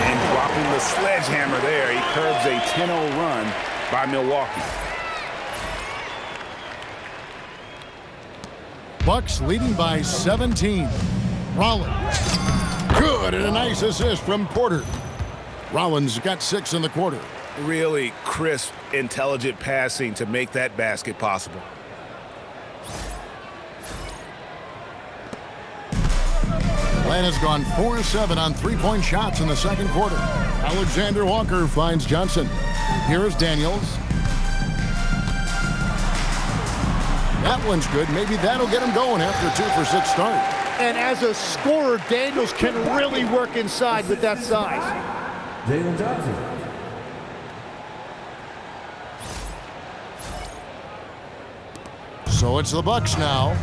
And dropping the sledgehammer there. He curbs a 10-0 run by Milwaukee. Bucks leading by 17. Rollins. Good, and a nice assist from Porter. Rollins got 6 in the quarter. Really crisp, intelligent passing to make that basket possible. Atlanta's gone 4-7 on three-point shots in the second quarter. Alexander Walker finds Johnson. Here is Daniels. That one's good. Maybe that'll get him going after a 2-for-6 start. And as a scorer, Daniels can really work inside with that size. Jalen Johnson. So it's the Bucks now.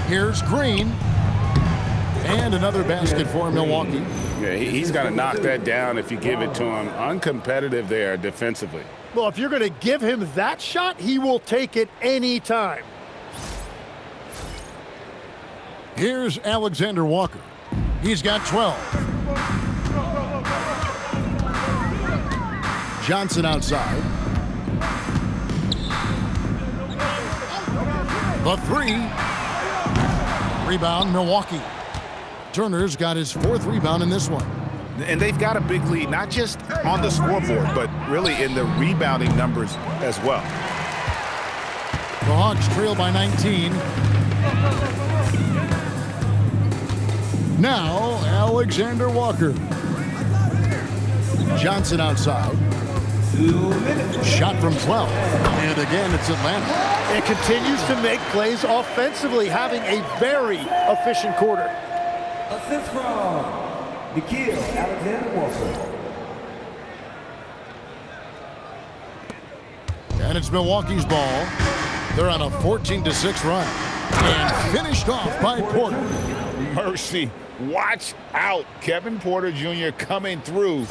Here's Green. And another basket for Milwaukee. Yeah, he's got to knock that down if you give it to him. Uncompetitive there defensively. Well, if you're going to give him that shot, he will take it any time. Here's Alexander Walker. He's got 12. Johnson outside. The 3. Rebound, Milwaukee. Turner's got his 4th rebound in this one. And they've got a big lead, not just on the scoreboard, but really in the rebounding numbers as well. The Hawks trail by 19. Now, Alexander Walker. Johnson outside. Shot from 12. And again, it's Atlanta. It continues to make plays offensively, having a very efficient quarter. Assist from Nickeil, Alexander Walker. And it's Milwaukee's ball. They're on a 14-6 run. And finished off by Porter. Mercy. Watch out. Kevin Porter Jr. coming through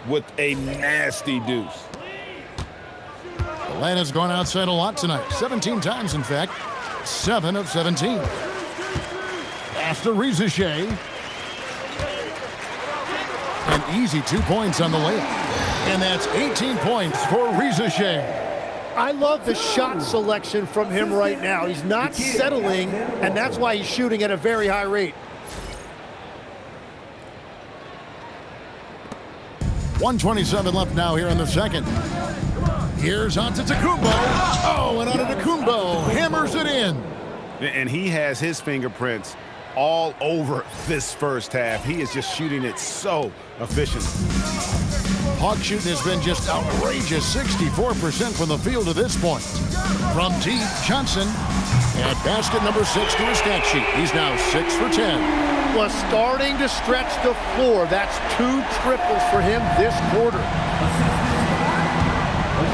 with a nasty deuce. Atlanta's gone outside a lot tonight. 17 times, in fact. 7 of 17. After Rizachet. An easy 2 points on the layup. And that's 18 points for Rizachet. I love the shot selection from him right now. He's not settling, and that's why he's shooting at a very high rate. 1:27 left now here in the second. Here's Antetokounmpo. Oh, and Antetokounmpo hammers it in. And he has his fingerprints all over this first half. He is just shooting it so efficiently. Hawk shooting has been just outrageous, 64% from the field to this point. From deep, Johnson at basket number 6 to his stat sheet. He's now 6 for 10. Was starting to stretch the floor. That's 2 triples for him this quarter.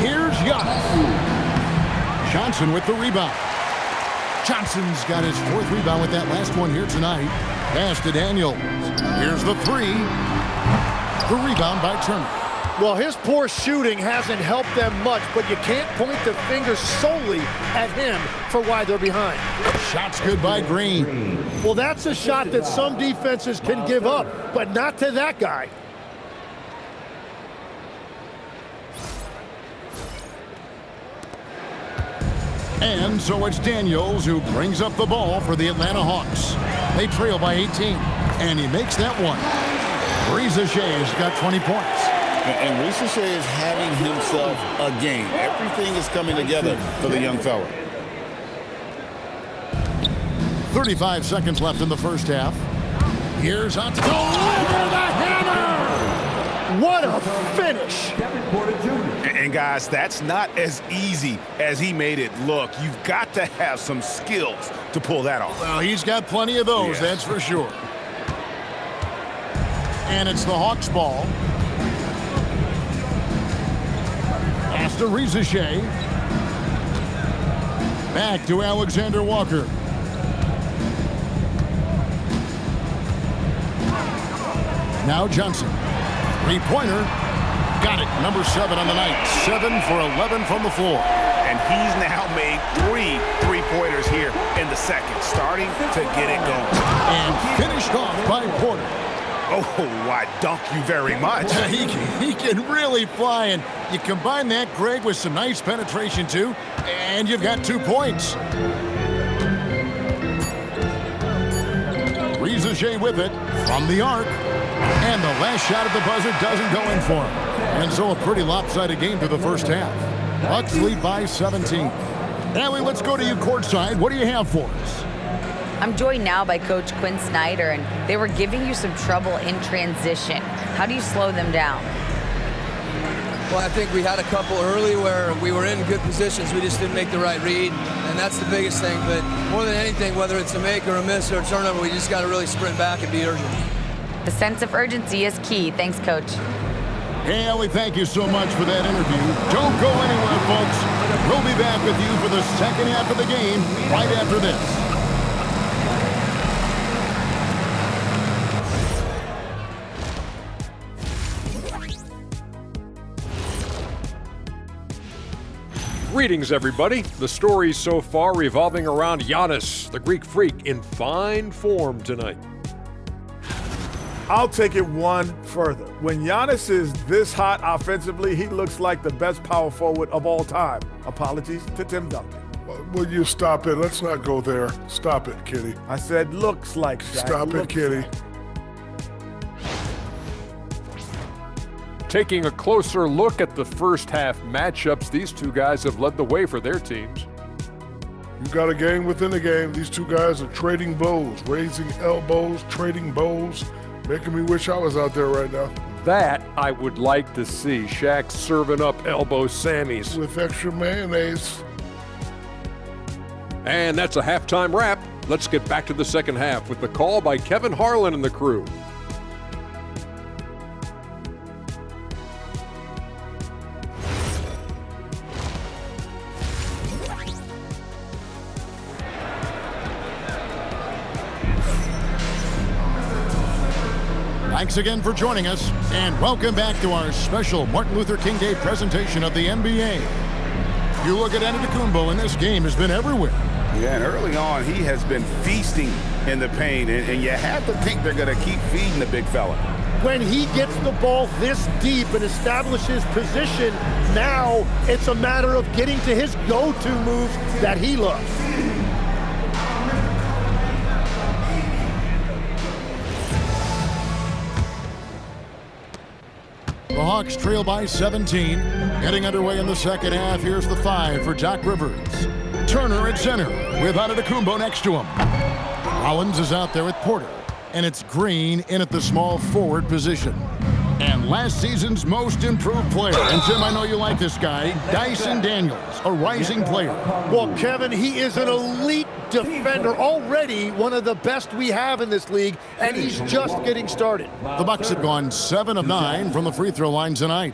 Here's Giannis. Johnson with the rebound. Johnson's got his 4th rebound with that last one here tonight. Pass to Daniels. Here's the 3. The rebound by Turner. Well, his poor shooting hasn't helped them much, but you can't point the finger solely at him for why they're behind. Shot's good by Green. Well, that's a shot that some defenses can give up, but not to that guy. And so it's Daniels who brings up the ball for the Atlanta Hawks. They trail by 18, and he makes that one. Rizachet's got 20 points. And Rizachet is having himself a game. Everything is coming together for the young fella. 35 seconds left in the first half. Here's Antetokounmpo. Deliver the hammer! What a finish! And guys, that's not as easy as he made it look. You've got to have some skills to pull that off. Well, he's got plenty of those, that's for sure. And it's the Hawks' ball. Pass to Rizachet. Back to Alexander Walker. Now Johnson. Three-pointer. Got it. Number 7 on the night. 7 for 11 from the floor. And he's now made 3 three-pointers here in the second, starting to get it going. And finished off by Porter. Oh, I dunk you very much. He can really fly, and you combine that, Greg, with some nice penetration, too, and you've got 2 points. Rizage with it from the arc, and the last shot at the buzzer doesn't go in for him. And so a pretty lopsided game through the first half. Bucks lead by 17. Allie, let's go to you courtside. What do you have for us? I'm joined now by Coach Quinn Snyder, and they were giving you some trouble in transition. How do you slow them down? Well, I think we had a couple early where we were in good positions. We just didn't make the right read, and that's the biggest thing. But more than anything, whether it's a make or a miss or a turnover, we just got to really sprint back and be urgent. The sense of urgency is key. Thanks, Coach. Hey, Ellie, thank you so much for that interview. Don't go anywhere, folks. We'll be back with you for the second half of the game right after this. Greetings, everybody. The stories so far revolving around Giannis, the Greek freak, in fine form tonight. I'll take it one further. When Giannis is this hot offensively, he looks like the best power forward of all time. Apologies to Tim Duncan. Will you stop it? Let's not go there. Stop it, Kitty. I said looks like Shaq. Stop it, Kitty. Taking a closer look at the first half matchups, these two guys have led the way for their teams. You got a game within a game. These two guys are trading blows, raising elbows, trading bows, making me wish I was out there right now. That I would like to see. Shaq serving up elbow Sammys. With extra mayonnaise. And that's a halftime wrap. Let's get back to the second half with the call by Kevin Harlan and the crew. Thanks again for joining us, and welcome back to our special Martin Luther King Day presentation of the NBA. You look at Antetokounmpo, and this game has been everywhere. Yeah, and early on, he has been feasting in the paint, and you have to think they're going to keep feeding the big fella. When he gets the ball this deep and establishes position, now it's a matter of getting to his go-to moves that he loves. The Hawks trail by 17. Getting underway in the second half. Here's the 5 for Doc Rivers. Turner at center with Antetokounmpo next to him. Rollins is out there with Porter. And it's Green in at the small forward position. And last season's most improved player. And Tim, I know you like this guy, Dyson Daniels, a rising player. Well, Kevin, he is an elite defender, already one of the best we have in this league, and he's just getting started. The Bucks have gone 7 of 9 from the free throw line tonight.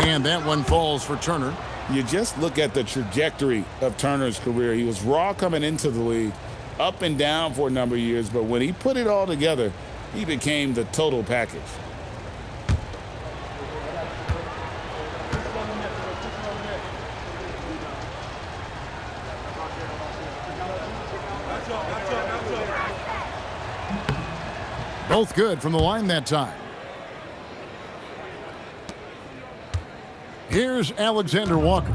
And that one falls for Turner. You just look at the trajectory of Turner's career. He was raw coming into the league, up and down for a number of years, but when he put it all together, he became the total package. Both good from the line that time. Here's Alexander Walker.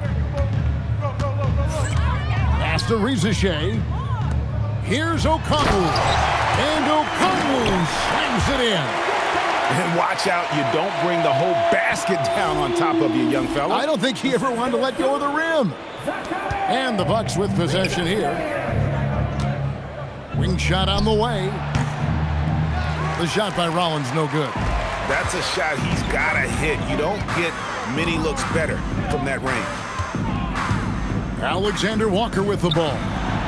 Pass to Rizage. Here's Okongwu. And Okongwu slams it in. And watch out, you don't bring the whole basket down on top of you, young fella. I don't think he ever wanted to let go of the rim. And the Bucks with possession here. Wing shot on the way. The shot by Rollins, no good. That's a shot he's got to hit. You don't get many looks better from that range. Alexander Walker with the ball.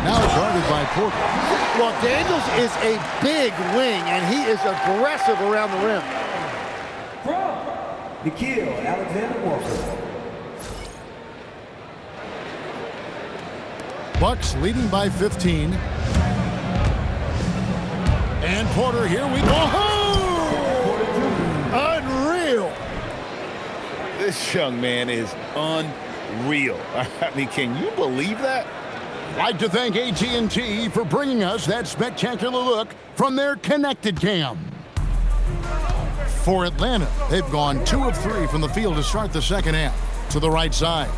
Now guarded by Porter. Well, Daniels is a big wing, and he is aggressive around the rim. Nickeil, Alexander Walker. Bucks leading by 15. And Porter, here we go. Unreal. This young man is unreal. I mean, can you believe that? Like to thank AT&T for bringing us that spectacular look from their connected cam. For Atlanta, they've gone 2 of 3 from the field to start the second half. To the right side.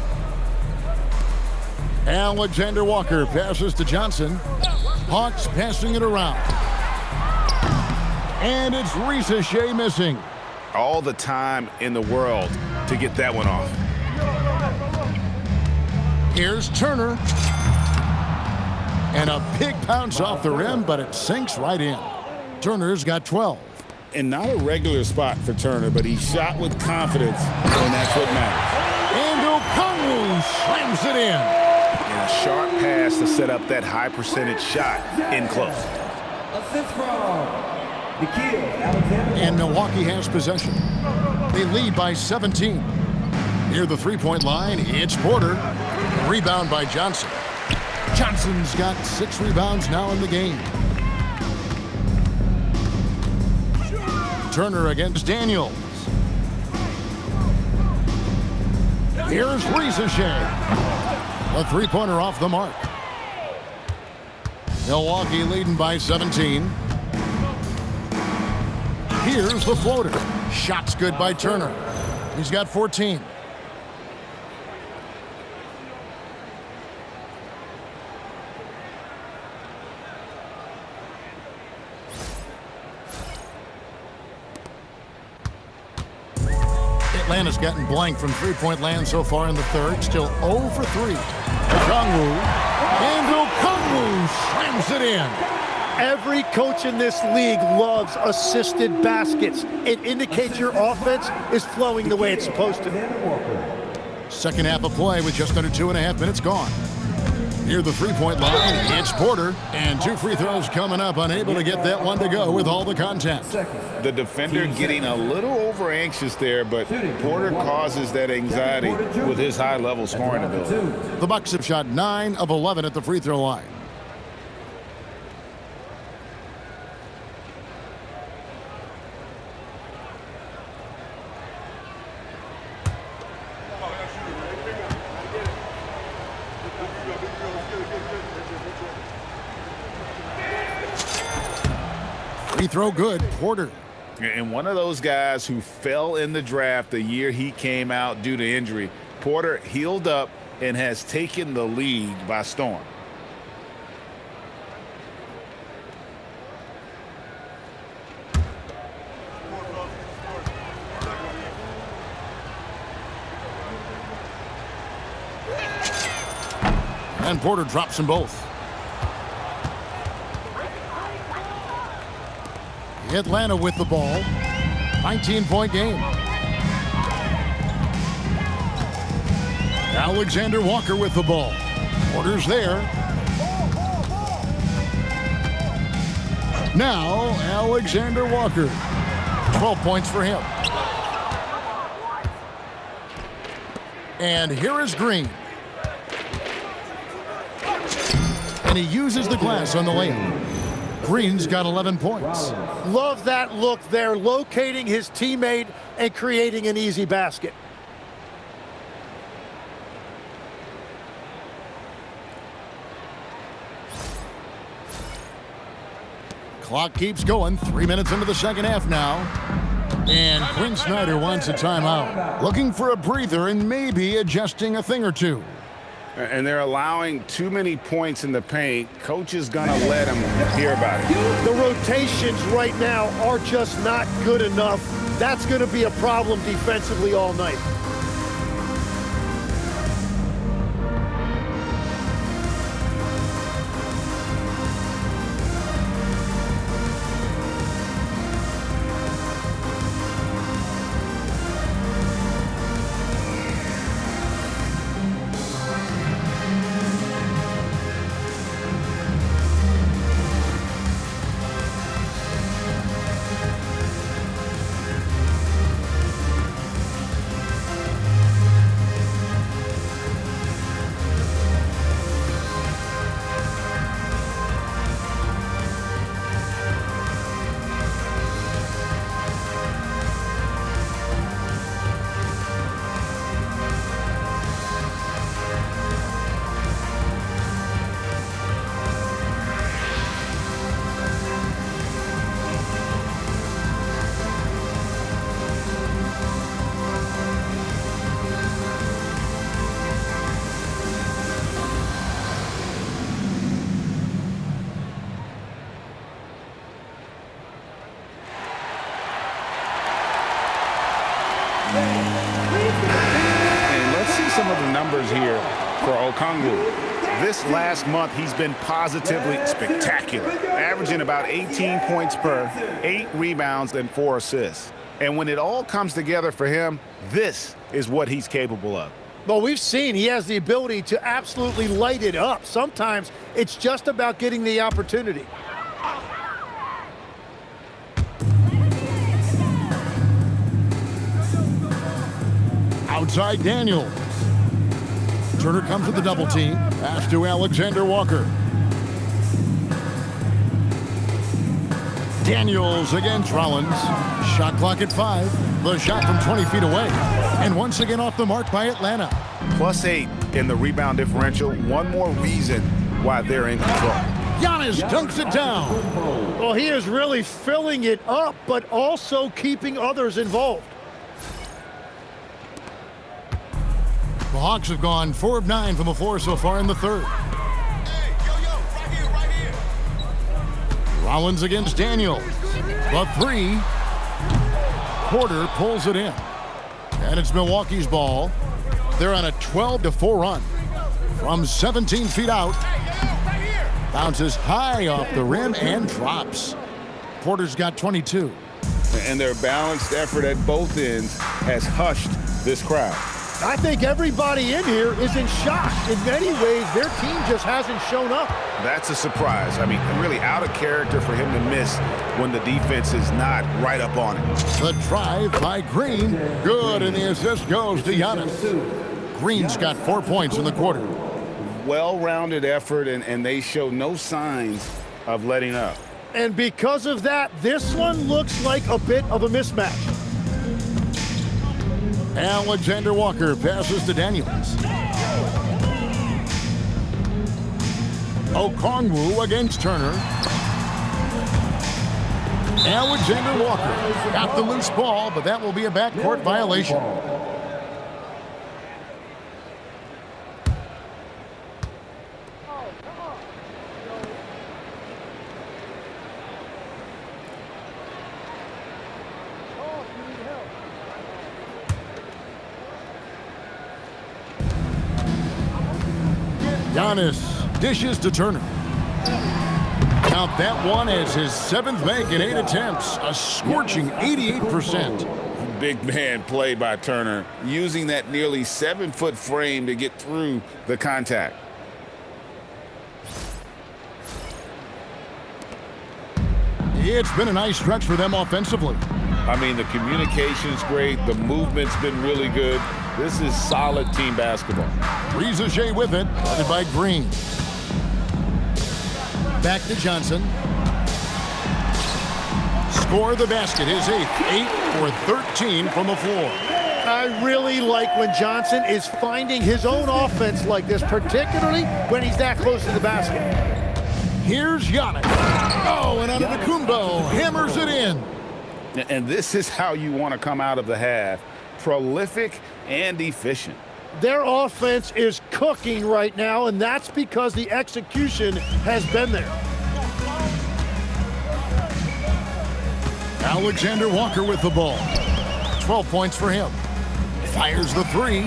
Alexander Walker passes to Johnson. Hawks passing it around. And it's Ricochet missing. All the time in the world to get that one off. Here's Turner. And a big bounce off the rim, but it sinks right in. Turner's got 12. And not a regular spot for Turner, but he shot with confidence, and that's what matters. And Okongwu slams it in. And a sharp pass to set up that high percentage shot in close. Assist from Nickeil, Alexander. And Milwaukee has possession. They lead by 17. Near the three-point line, it's Porter. Rebound by Johnson. Johnson's got 6 rebounds now in the game. Turner against Daniels. Here's Ricochet. A three-pointer off the mark. Milwaukee leading by 17. Here's the floater. Shot's good by Turner. He's got 14. Atlanta's gotten blank from three-point land so far in the third. Still 0 for 3. Okongwu. And Okongwu slams it in. Every coach in this league loves assisted baskets. It indicates your offense is flowing the way it's supposed to. Second half of play with just under 2.5 minutes gone. Near the three-point line, it's Porter. And 2 free throws coming up, unable to get that one to go with all the contact. The defender getting a little over-anxious there, but Porter causes that anxiety with his high-level scoring ability. The Bucks have shot 9 of 11 at the free throw line. Free throw good, Porter. And one of those guys who fell in the draft the year he came out due to injury. Porter healed up and has taken the league by storm. And Porter drops them both. Atlanta with the ball. 19-point game. Alexander Walker with the ball. Porter's there. Now, Alexander Walker. 12 points for him. And here is Green. And he uses the glass on the layup. Green's got 11 points. Love that look there, locating his teammate and creating an easy basket. Clock keeps going. 3 minutes into the second half now. And Quinn Snyder wants a timeout. Looking for a breather and maybe adjusting a thing or two. And they're allowing too many points in the paint. Coach is going to let them hear about it. The rotations right now are just not good enough. That's going to be a problem defensively all night. This last month, he's been positively spectacular, averaging about 18 points per, 8 rebounds, and 4 assists. And when it all comes together for him, this is what he's capable of. Well, we've seen he has the ability to absolutely light it up. Sometimes it's just about getting the opportunity. Outside Daniels. Turner comes with the double team. Pass to Alexander Walker. Daniels against Rollins. Shot clock at 5. The shot from 20 feet away. And once again off the mark by Atlanta. +8 in the rebound differential. One more reason why they're in control. Giannis dunks it down. Well, he is really filling it up, but also keeping others involved. The Hawks have gone 4 of 9 from the floor so far in the third. Rollins against Daniels. The 3. Porter pulls it in. And it's Milwaukee's ball. They're on a 12-4 run. From 17 feet out. Bounces high off the rim and drops. Porter's got 22. And their balanced effort at both ends has hushed this crowd. I think everybody in here is in shock. In many ways, their team just hasn't shown up. That's a surprise. I mean, really out of character for him to miss when the defense is not right up on it. The drive by Green. Good, and the assist goes to Giannis. Green's got 4 points in the quarter. Well-rounded effort, and they show no signs of letting up. And because of that, this one looks like a bit of a mismatch. Alexander Walker passes to Daniels. Okongwu against Turner. Alexander Walker got the loose ball, but that will be a backcourt violation. Giannis dishes to Turner. Count that one as his 7th make in 8 attempts, a scorching 88%. Big man play by Turner, using that nearly 7-foot frame to get through the contact. It's been a nice stretch for them offensively. I mean, the communication's great. The movement's been really good. This is solid team basketball. Rizaje with it, guarded by Green. Back to Johnson. Score the basket, his 8th, 8 for 13 from the floor. I really like when Johnson is finding his own offense like this, particularly when he's that close to the basket. Here's Giannis. Oh, and Antetokounmpo hammers it in. And this is how you want to come out of the half. Prolific and efficient. Their offense is cooking right now, and that's because the execution has been there. Alexander Walker with the ball. 12 points for him. Fires the 3.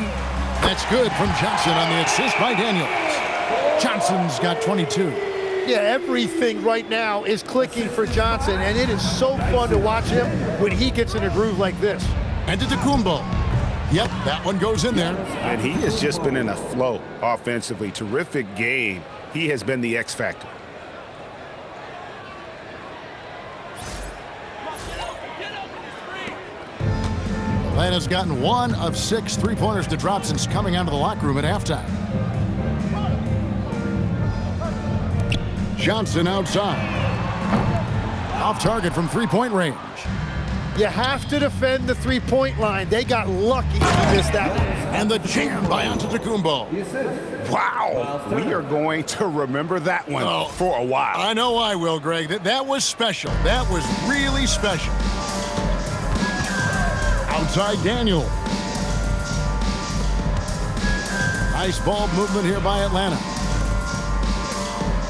That's good from Johnson on the assist by Daniels. Johnson's got 22. Yeah, everything right now is clicking for Johnson, and it is so fun to watch him when he gets in a groove like this. Antetokounmpo. Yep, that one goes in there. And he has just been in a flow offensively. Terrific game. He has been the X factor. Atlanta's gotten 1 of 6 3-pointers to drop since coming out of the locker room at halftime. Johnson outside. Off target from 3-point range. You have to defend the 3-point line. They got lucky to miss that one. And the jam by Antetokounmpo. Wow. We are going to remember that one for a while. I know I will, Greg. That was special. That was really special. Outside Daniel. Nice ball movement here by Atlanta.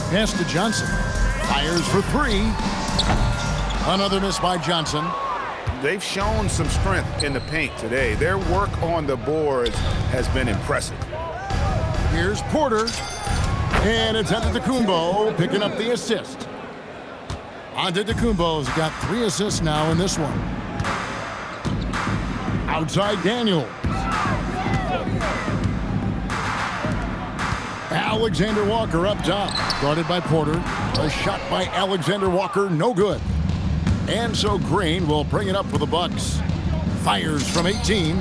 Pass to Johnson. Fires for 3. Another miss by Johnson. They've shown some strength in the paint today. Their work on the boards has been impressive. Here's Porter. And it's Antetokounmpo picking up the assist. Antetokounmpo's got 3 assists now in this one. Outside Daniels. Alexander Walker up top. Guarded by Porter. A shot by Alexander Walker, no good. And so Green will bring it up for the Bucks. Fires from 18.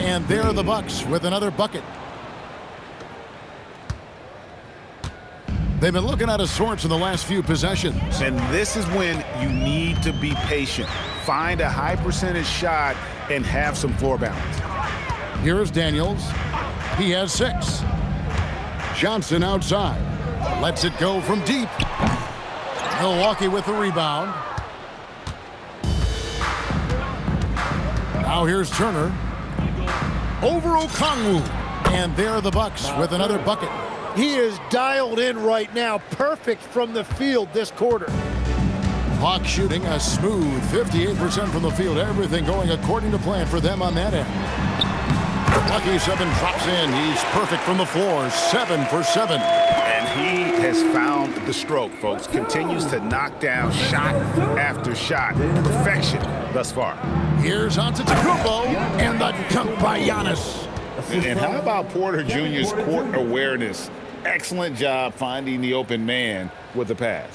And there are the Bucks with another bucket. They've been looking out of sorts in the last few possessions. And this is when you need to be patient. Find a high percentage shot and have some floor balance. Here's Daniels. He has 6. Johnson outside. Lets it go from deep. Milwaukee with the rebound. Now here's Turner. Over Okongwu. And there are the Bucks with another bucket. He is dialed in right now. Perfect from the field this quarter. Hawks shooting a smooth 58% from the field. Everything going according to plan for them on that end. Lucky 7 drops in. He's perfect from the floor. 7 for 7. And he has found the stroke, folks. Continues to knock down shot after shot. Perfection thus far. Here's Antetokounmpo and the dunk by Giannis. And how about Porter Jr.'s court awareness? Excellent job finding the open man with the pass.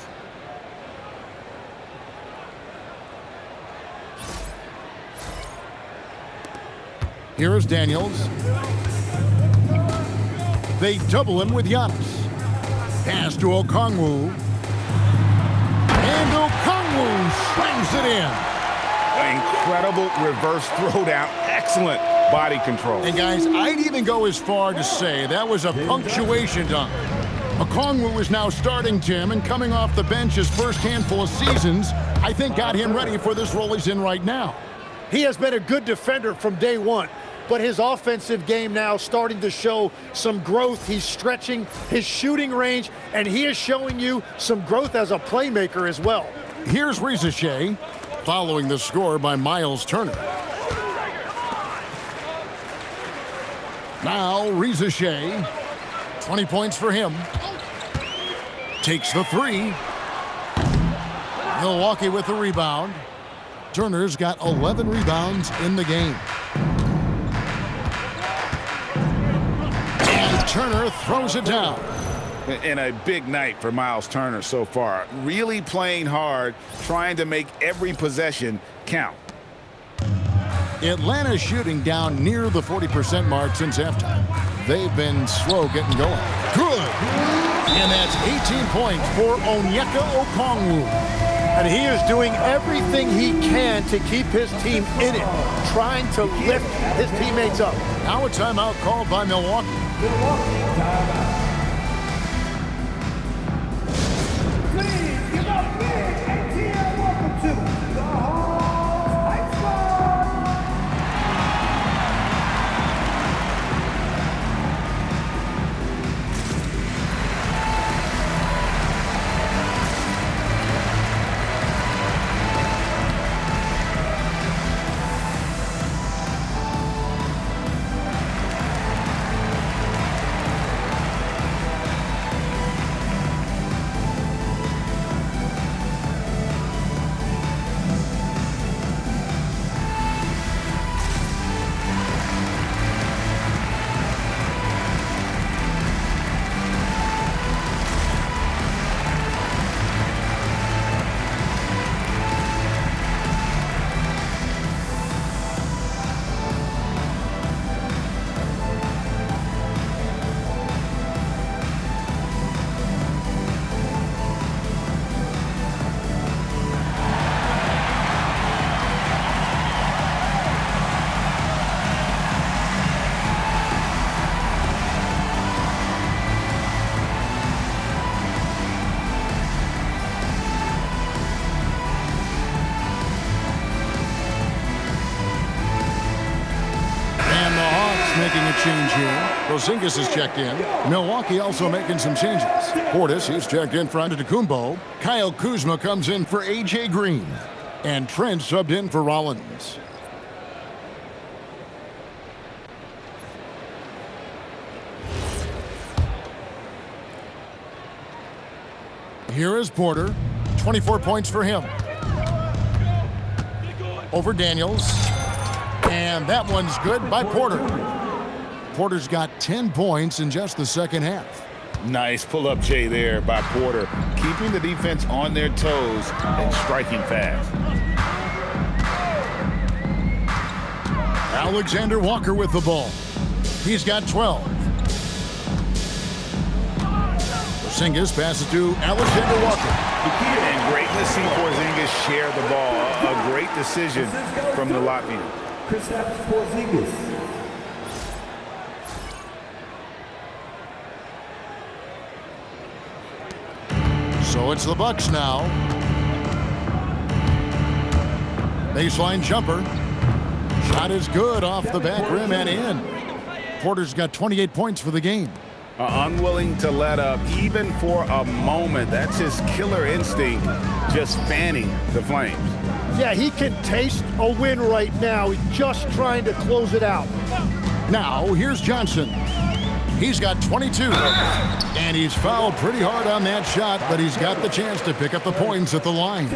Here is Daniels. They double him with Giannis. Pass to Okongwu. And Okongwu slams it in. An incredible reverse throwdown. Excellent body control. And guys, I'd even go as far to say that was a punctuation dunk. Okongwu is now starting, Tim, and coming off the bench his first handful of seasons, I think got him ready for this role he's in right now. He has been a good defender from day one, but his offensive game now starting to show some growth. He's stretching his shooting range, and he is showing you some growth as a playmaker as well. Here's Rizachet, following the score by Miles Turner. Now Rizachet, 20 points for him. Takes the 3. Milwaukee with the rebound. Turner's got 11 rebounds in the game. And Turner throws it down. And a big night for Miles Turner so far. Really playing hard, trying to make every possession count. Atlanta's shooting down near the 40% mark since halftime. They've been slow getting going. Good. And that's 18 points for Onyeka Okongwu. And he is doing everything he can to keep his team in it, trying to lift his teammates up. Now a timeout called by Milwaukee. Please give a big ATL welcome to the Hawks High Squad. Making a change here. Porzingis is checked in. Milwaukee also making some changes. Portis, he's checked in for Antetokounmpo. Kyle Kuzma comes in for A.J. Green. And Trent subbed in for Rollins. Here is Porter. 24 points for him. Over Daniels. And that one's good by Porter. Porter's got 10 points in just the second half. Nice pull-up, Jay, there by Porter, keeping the defense on their toes and striking fast. Alexander Walker with the ball. He's got 12. Porzingis passes to Alexander Walker. And great to see Porzingis share the ball. A great decision from the Latvian. Kristaps Porzingis. So it's the Bucks now. Baseline jumper. Shot is good off the back rim and in. Porter's got 28 points for the game. Unwilling to let up even for a moment. That's his killer instinct, just fanning the flames. Yeah, he can taste a win right now. He's just trying to close it out. Now, here's Johnson. He's got 22. And he's fouled pretty hard on that shot, but he's got the chance to pick up the points at the line.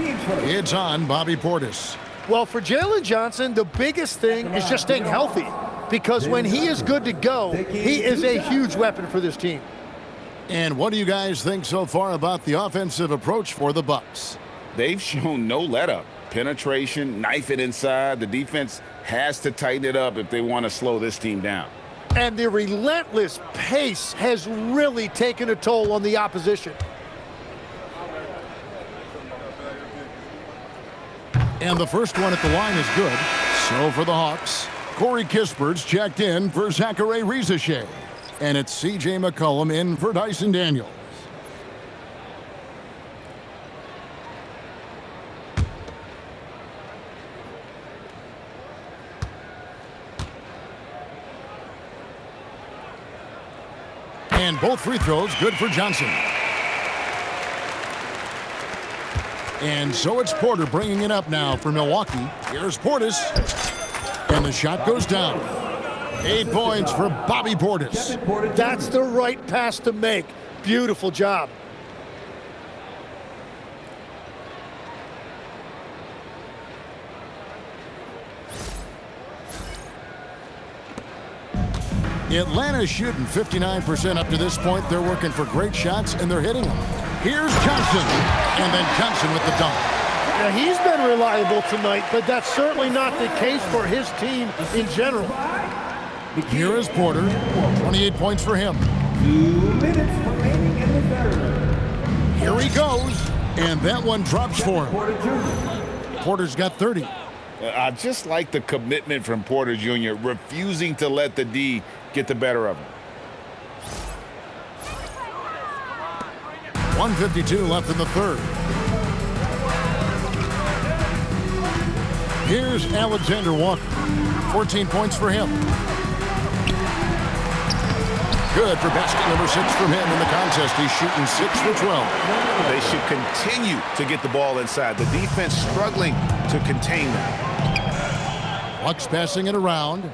It's on Bobby Portis. Well, for Jalen Johnson, the biggest thing is just staying healthy. Because when he is good to go, he is a huge weapon for this team. And what do you guys think so far about the offensive approach for the Bucks? They've shown no let-up. Penetration, knife it inside. The defense has to tighten it up if they want to slow this team down. And the relentless pace has really taken a toll on the opposition. And the first one at the line is good. So for the Hawks, Corey Kispert's checked in for Zachary Rizachet. And it's C.J. McCollum in for Dyson Daniels. And both free throws good for Johnson. And so it's Porter bringing it up now for Milwaukee. Here's Portis. And the shot goes down. 8 points for Bobby Portis. That's the right pass to make. Beautiful job. Atlanta's shooting 59% up to this point. They're working for great shots, and they're hitting them. Here's Johnson. And then Johnson with the dunk. Now, he's been reliable tonight, but that's certainly not the case for his team in general. Here is Porter. 28 points for him. 2 minutes remaining in the third. Here he goes. And that one drops for him. Porter's got 30. I just like the commitment from Porter Jr., refusing to let the D get the better of him. 1:52 left in the third. Here's Alexander Walker. 14 points for him. Good for basket number 6 from him in the contest. He's shooting 6 for 12. They should continue to get the ball inside. The defense struggling to contain them. Bucks passing it around.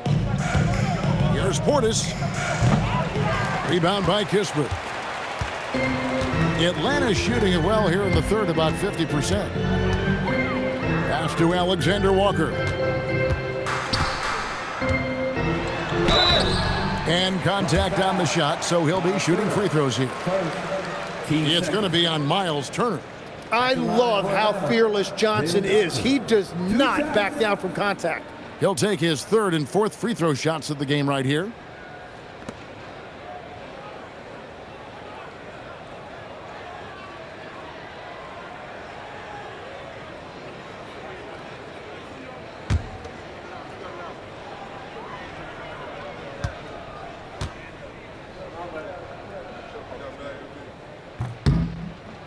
Here's Portis. Rebound by Kispert. Atlanta's shooting it well here in the third, about 50%. Pass to Alexander Walker. And contact on the shot, so he'll be shooting free throws here. It's going to be on Miles Turner. I love how fearless Johnson is. He does not back down from contact. He'll take his third and fourth free throw shots of the game right here.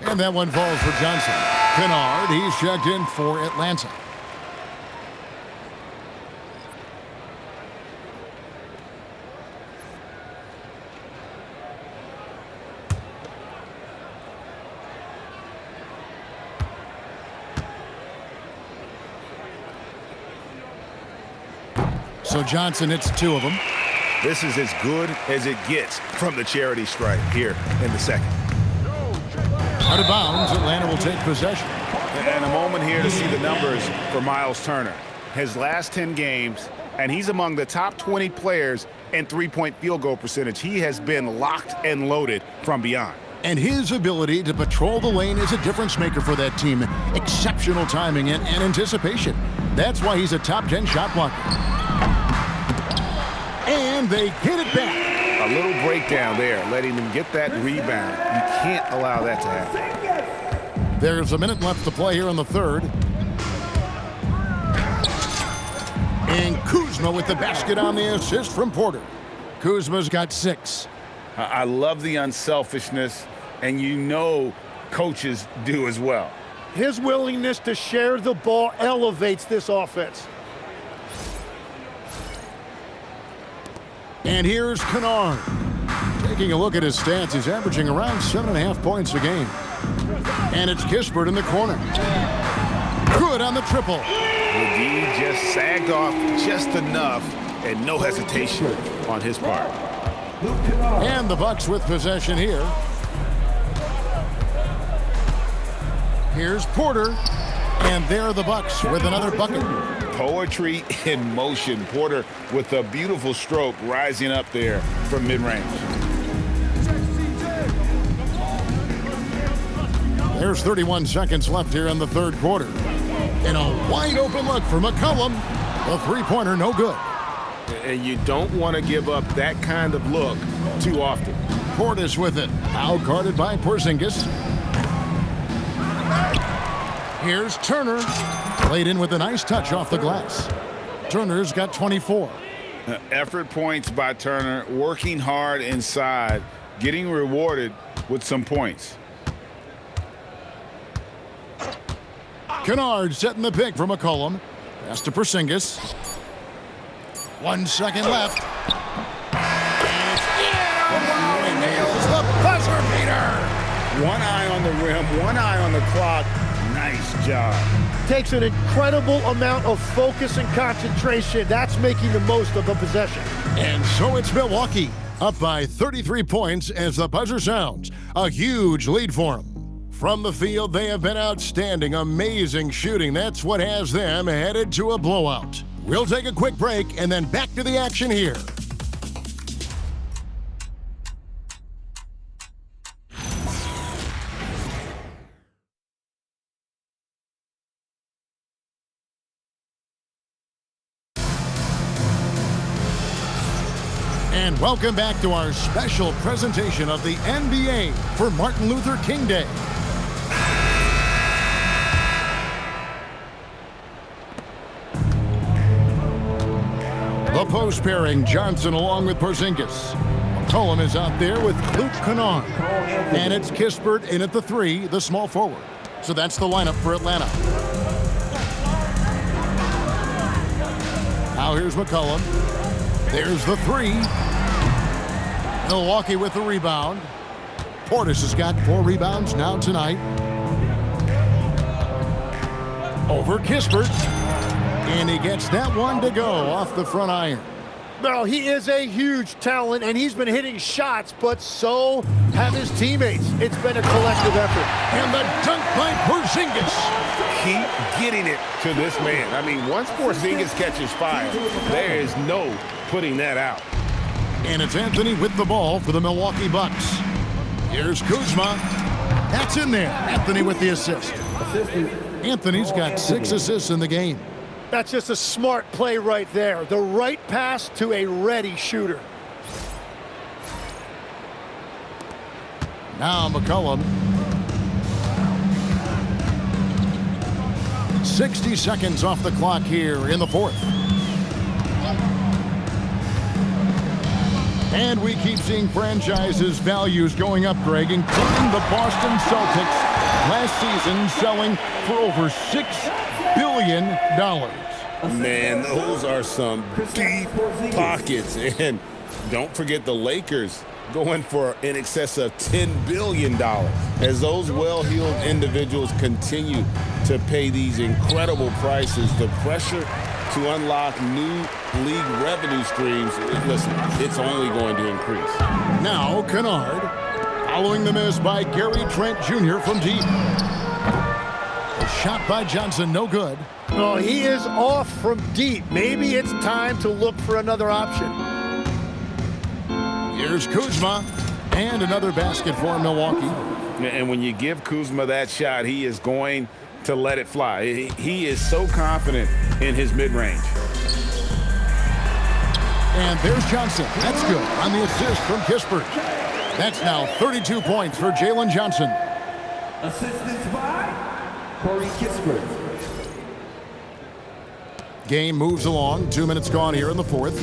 And that one falls for Johnson. Kennard, he's checked in for Atlanta. So Johnson hits 2 of them. This is as good as it gets from the charity stripe here in the second. Out of bounds, Atlanta will take possession. And a moment here to see the numbers for Miles Turner. His last 10 games, and he's among the top 20 players in three-point field goal percentage. He has been locked and loaded from beyond. And his ability to patrol the lane is a difference maker for that team. Exceptional timing and anticipation. That's why he's a top 10 shot blocker. And they get it back. A little breakdown there, letting them get that rebound. You can't allow that to happen. There's a minute left to play here in the third. And Kuzma with the basket on the assist from Porter. Kuzma's got 6. I love the unselfishness, and you know coaches do as well. His willingness to share the ball elevates this offense. And here's Kennard. Taking a look at his stats, he's averaging around 7.5 points a game. And it's Kispert in the corner. Good on the triple. The D just sagged off just enough, and no hesitation on his part. And the Bucks with possession here. Here's Porter. And there are the Bucks with another bucket. Poetry in motion. Porter with a beautiful stroke rising up there from mid-range. There's 31 seconds left here in the third quarter. And a wide open look for McCollum. A three-pointer, no good. And you don't want to give up that kind of look too often. Portis with it. Out guarded by Porzingis. Here's Turner. Played in with a nice touch off the glass. Turner's got 24. Effort points by Turner, working hard inside, getting rewarded with some points. Kennard setting the pick for McCollum. Pass to Porzingis. 1 second left. And nails the buzzer beater. One eye on the rim, one eye on the clock. Nice job. Takes an incredible amount of focus and concentration. That's making the most of the possession. And so it's Milwaukee, up by 33 points as the buzzer sounds. A huge lead for them. From the field, they have been outstanding, amazing shooting. That's what has them headed to a blowout. We'll take a quick break and then back to the action here. And welcome back to our special presentation of the NBA for Martin Luther King Day. The post pairing, Johnson along with Porzingis. McCollum is out there with Luke Kennard. And it's Kispert in at the 3, the small forward. So that's the lineup for Atlanta. Now here's McCollum. There's the 3. Milwaukee with the rebound. Portis has got 4 rebounds now tonight. Over Kispert. And he gets that one to go off the front iron. Well, he is a huge talent, and he's been hitting shots, but so have his teammates. It's been a collective effort. And the dunk by Porzingis. Keep getting it to this man. I mean, once Porzingis catches fire, there is no putting that out. And it's Anthony with the ball for the Milwaukee Bucks. Here's Kuzma. That's in there. Anthony with the assist. Anthony's got 6 assists in the game. That's just a smart play right there. The right pass to a ready shooter. Now McCollum. 60 seconds off the clock here in the fourth. And we keep seeing franchises' values going up, Greg, including the Boston Celtics last season selling for over $6 billion. Man, those are some deep pockets. And don't forget the Lakers going for in excess of $10 billion as those well-heeled individuals continue to pay these incredible prices. The pressure to unlock new league revenue streams, listen, it's only going to increase. Now Kennard Following the miss by Gary Trent Jr. from deep. A shot by Johnson, no good. Oh, he is off from deep. Maybe it's time to look for another option. Here's Kuzma, and another basket for Milwaukee. And when you give Kuzma that shot, he is going to let it fly. He is so confident in his mid-range. And there's Johnson. That's good on the assist from Kispert. That's now 32 points for Jalen Johnson. Assistance by Corey Kispert. Game moves along. 2 minutes gone here in the fourth.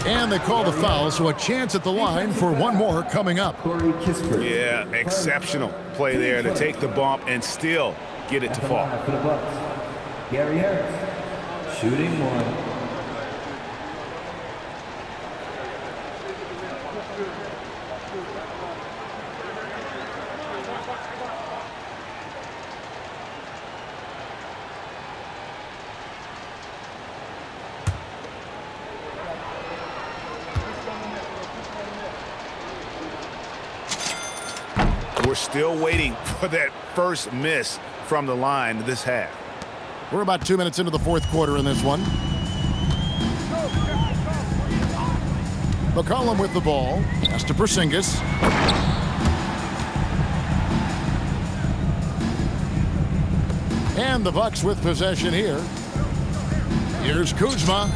And they call the foul, so a chance at the line for one more coming up. Yeah, exceptional play there to take the bump and still get it to fall. For the Bucks, Gary Harris, shooting one. We're still waiting for that first miss from the line this half. We're about 2 minutes into the fourth quarter in this one. McCollum with the ball. Pass to Porzingis. And the Bucks with possession here. Here's Kuzma.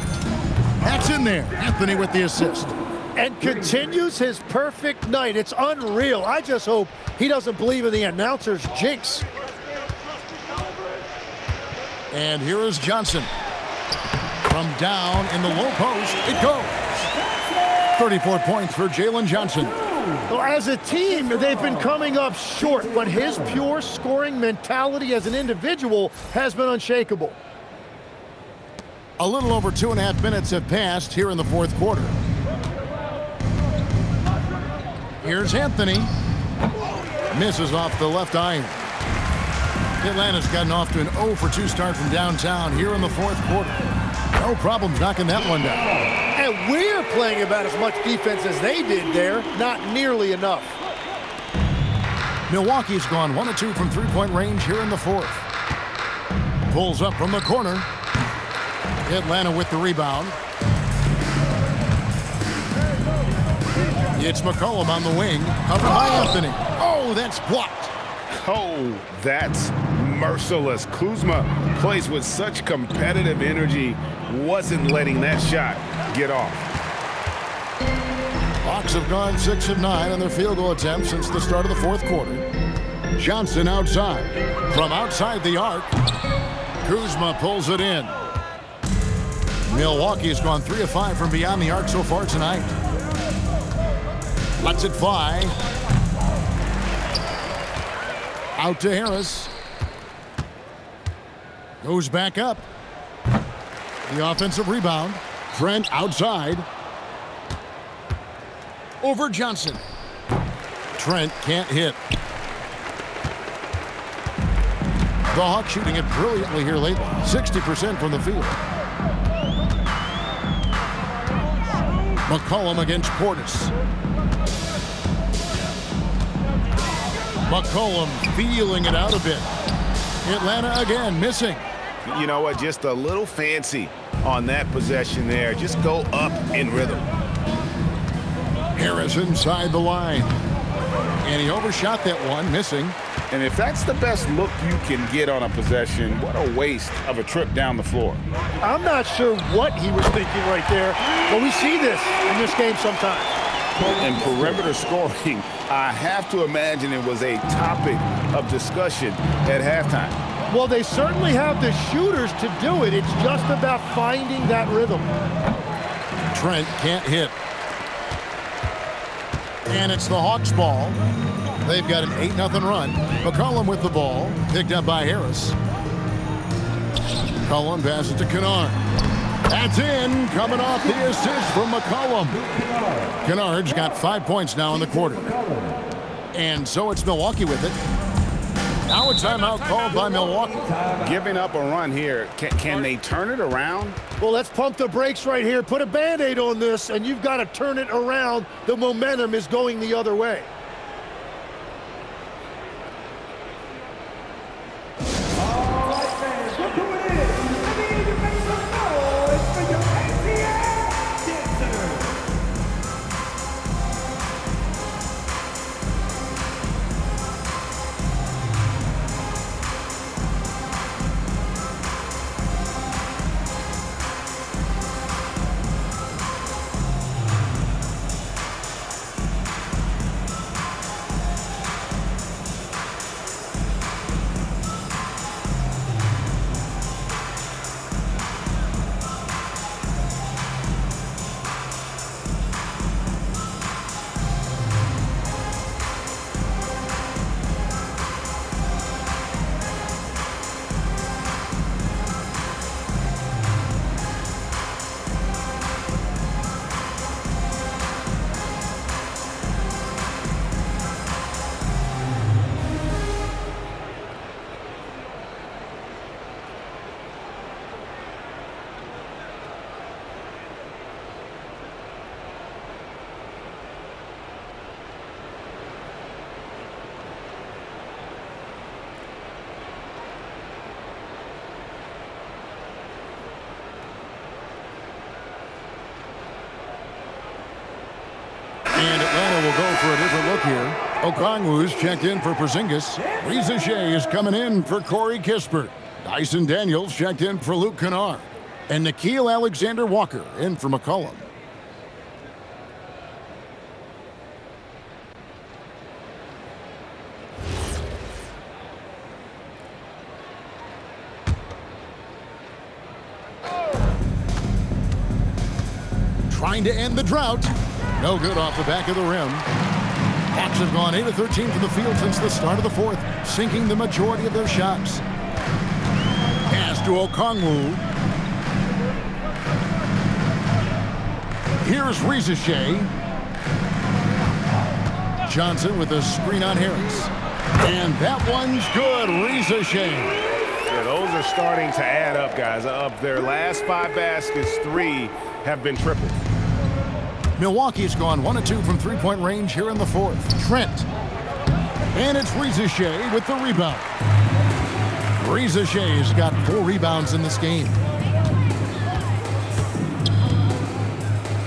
That's in there. Anthony with the assist. And continues his perfect night. It's unreal. I just hope he doesn't believe in the announcer's jinx. And here is Johnson. From down in the low post, it goes. 34 points for Jalen Johnson. Well, as a team, they've been coming up short, but his pure scoring mentality as an individual has been unshakable. A little over 2.5 minutes have passed here in the fourth quarter. Here's Anthony. Misses off the left iron. Atlanta's gotten off to an 0 for 2 start from downtown here in the fourth quarter. No problems knocking that one down. And we're playing about as much defense as they did there. Not nearly enough. Milwaukee's gone 1 of 2 from three-point range here in the fourth. Pulls up from the corner. Atlanta with the rebound. It's McCollum on the wing, covered by Anthony. Oh, that's blocked. Oh, that's merciless. Kuzma plays with such competitive energy, wasn't letting that shot get off. Hawks have gone 6 of 9 on their field goal attempts since the start of the fourth quarter. Johnson outside. From outside the arc, Kuzma pulls it in. Milwaukee has gone 3 of 5 from beyond the arc so far tonight. Lets it fly. Out to Harris. Goes back up. The offensive rebound. Trent outside. Over Johnson. Trent can't hit. The Hawks shooting it brilliantly here lately. 60% from the field. McCollum against Portis. McCollum feeling it out a bit. Atlanta again missing. You know what? Just a little fancy on that possession there. Just go up in rhythm. Harris inside the line. And he overshot that one, missing. And if that's the best look you can get on a possession, what a waste of a trip down the floor. I'm not sure what he was thinking right there, but we see this in this game sometimes. And perimeter scoring, I have to imagine it was a topic of discussion at halftime. Well, they certainly have the shooters to do it. It's just about finding that rhythm. Trent can't hit. And it's the Hawks' ball. They've got an 8-0 run. McCollum with the ball, picked up by Harris. McCollum passes to Kennard. That's in, coming off the assist from McCollum. Kennard's got 5 points now in the quarter. And so it's Milwaukee with it. Now a timeout called by Milwaukee. Giving up a run here. Can they turn it around? Well, let's pump the brakes right here. Put a Band-Aid on this, and you've got to turn it around. The momentum is going the other way. All right, fans, look who it is. Let me hear you make some noise for your ATL dancers. And Atlanta will go for a different look here. Okongwu's checked in for Porzingis. Reza Shea is coming in for Corey Kispert. Dyson Daniels checked in for Luke Kennard. And Nickeil Alexander-Walker in for McCollum. Trying to end the drought. No good off the back of the rim. Hawks have gone 8 of 13 from the field since the start of the fourth, sinking the majority of their shots. Pass to Okongwu. Here's Reza Shea. Johnson with a screen on Harris. And that one's good, Reza Shea. Yeah, those are starting to add up, guys. Of their last 5 baskets, 3 have been triples. Milwaukee's gone 1 of 2 from three-point range here in the fourth. Trent. And it's Reza Shea with the rebound. Reza Shea's got 4 rebounds in this game.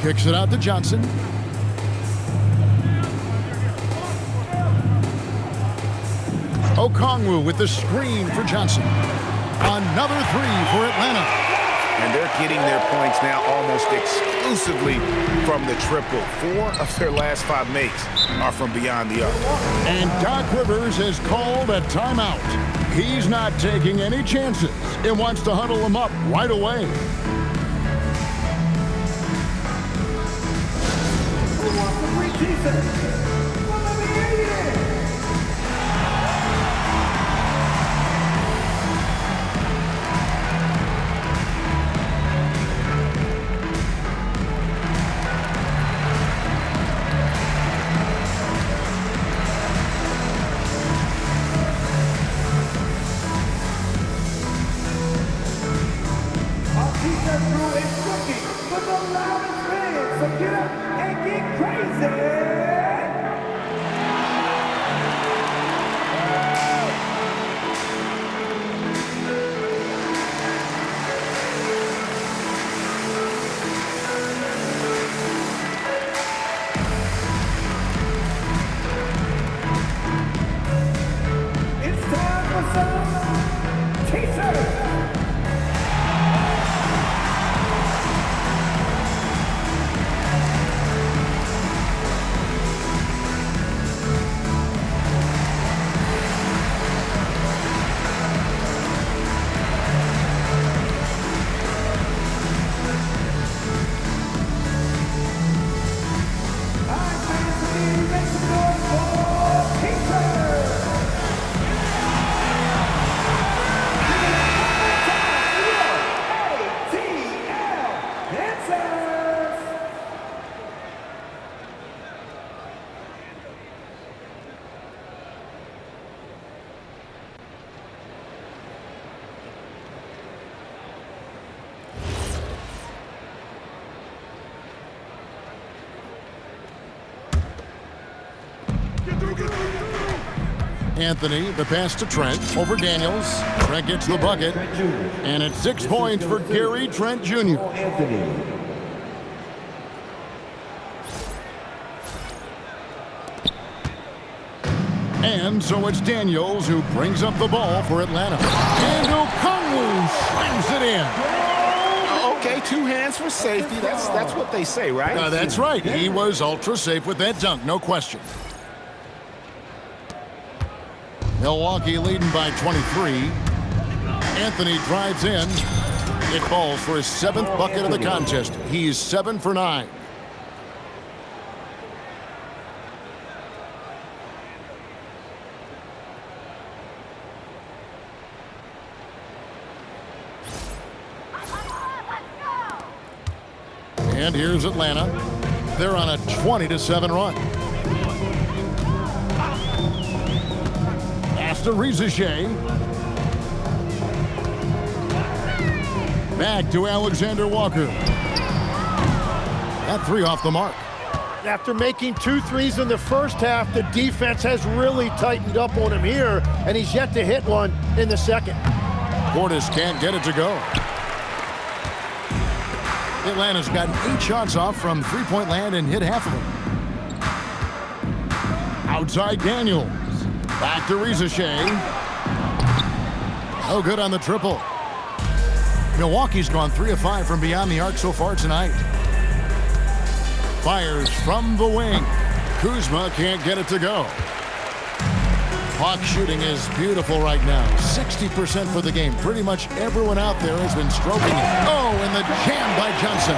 Kicks it out to Johnson. Okongwu with the screen for Johnson. Another 3 for Atlanta. And they're getting their points now almost exclusively from the triple. 4 of their last 5 makes are from beyond the arc. And Doc Rivers has called a timeout. He's not taking any chances and wants to huddle them up right away. For the loudest fans, so get up and get crazy. Anthony, the pass to Trent, over Daniels. Trent gets the bucket, and it's 6 points for Gary Trent Jr. And so it's Daniels who brings up the ball for Atlanta. And Okongwu slams it in. Okay, 2 hands for safety. That's what they say, right? That's right. He was ultra safe with that dunk, no question. Milwaukee leading by 23. Anthony drives in. It falls for his 7th bucket of the contest. He's 7 for 9. And here's Atlanta. They're on a 20-7 run. Pass to Rizeshe. Back to Alexander Walker. That 3 off the mark. After making 2 threes in the first half, the defense has really tightened up on him here, and he's yet to hit one in the second. Portis can't get it to go. Atlanta's gotten 8 shots off from three-point land and hit half of them. Outside Daniels. Back to Rizeshe. No good on the triple. Milwaukee's gone 3 of 5 from beyond the arc so far tonight. Fires from the wing. Kuzma can't get it to go. Hawks shooting is beautiful right now. 60% for the game. Pretty much everyone out there has been stroking it. Oh, and the jam by Johnson.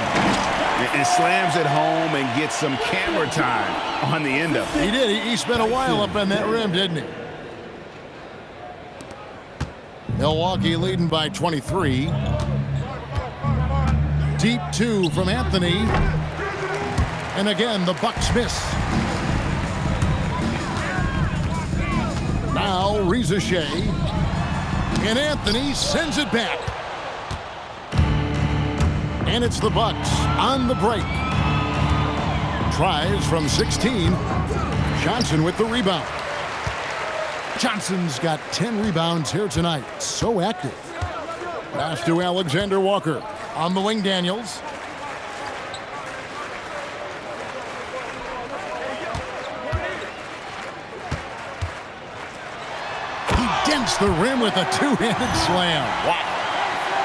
And slams it home and gets some camera time on the end of it. He did. He spent a while up on that rim, didn't he? Milwaukee leading by 23. Deep 2 from Anthony. And again, the Bucks miss. Now Rizeshe. And Anthony sends it back. And it's the Bucks on the break. Tries from 16. Johnson with the rebound. Johnson's got 10 rebounds here tonight. So active. Pass to Alexander Walker. On the wing, Daniels. He dents the rim with a 2-handed slam. Wow.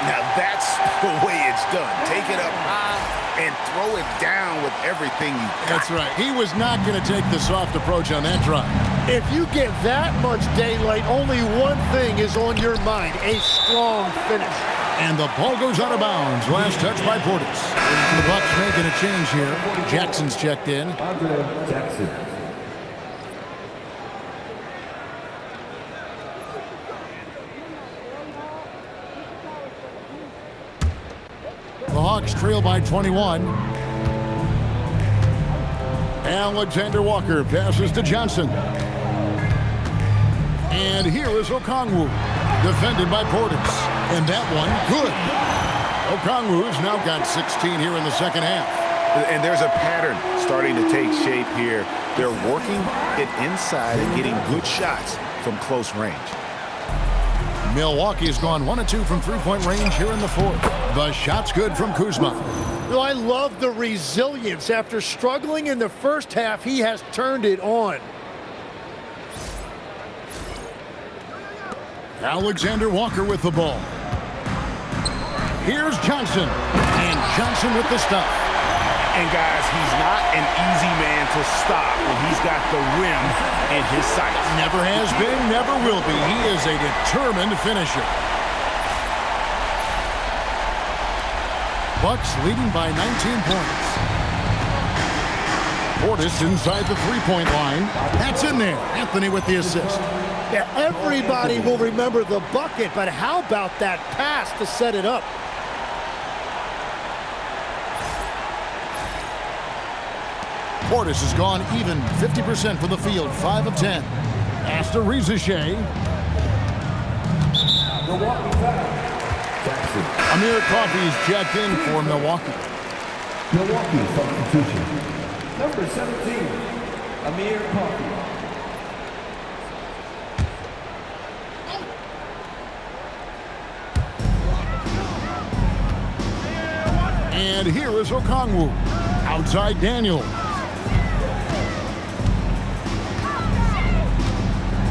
Now that's the way it's done. Take it up high and throw it down with everything you got. That's right. He was not going to take the soft approach on that drive. If you get that much daylight, only one thing is on your mind: a strong finish. And the ball goes out of bounds. Last touch by Portis. The Bucks making a change here. Jackson's checked in. Jackson. The Hawks trail by 21. Alexander Walker passes to Johnson. And here is Okongwu, defended by Portis. And that one, good. Okongwu's now got 16 here in the second half. And there's a pattern starting to take shape here. They're working it inside and getting good shots from close range. Milwaukee's gone 1 of 2 from three-point range here in the fourth. The shot's good from Kuzma. Well, I love the resilience. After struggling in the first half, he has turned it on. Alexander Walker with the ball. Here's Johnson. And Johnson with the stop. And guys, he's not an easy man to stop when he's got the rim in his sights. Never has been, never will be. He is a determined finisher. Bucks leading by 19 points. Portis inside the three-point line. That's in there. Anthony with the assist. Yeah, everybody will remember the bucket, but how about that pass to set it up? Portis has gone even 50% from the field, 5 of 10. Pass to Rizeshe. Amir Coffey's checked in for Milwaukee. Milwaukee substitution. Number 17, Amir Coffey. And here is Okongwu. Outside Daniel.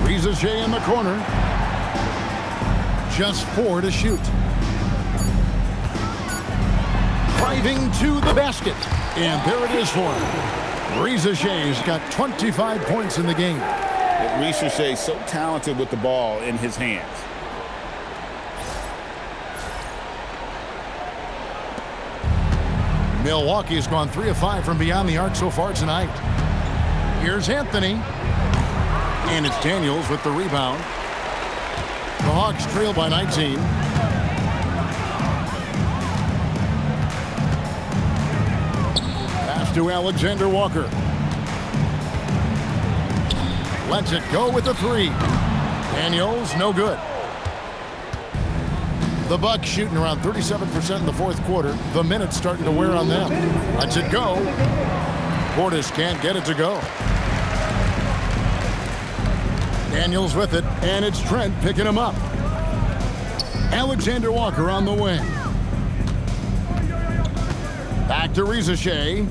Rizashay in the corner. Just 4 to shoot. Driving to the basket. And there it is for him. Rizashay's got 25 points in the game. Rizashay so talented with the ball in his hands. Milwaukee's gone 3 of 5 from beyond the arc so far tonight. Here's Anthony. And it's Daniels with the rebound. The Hawks trail by 19. Pass to Alexander Walker. Lets it go with the 3. Daniels, no good. The Bucks shooting around 37% in the fourth quarter. The minutes starting to wear on them. Lets it go. Portis can't get it to go. Daniels with it, and it's Trent picking him up. Alexander Walker on the wing. Back to Rizashay.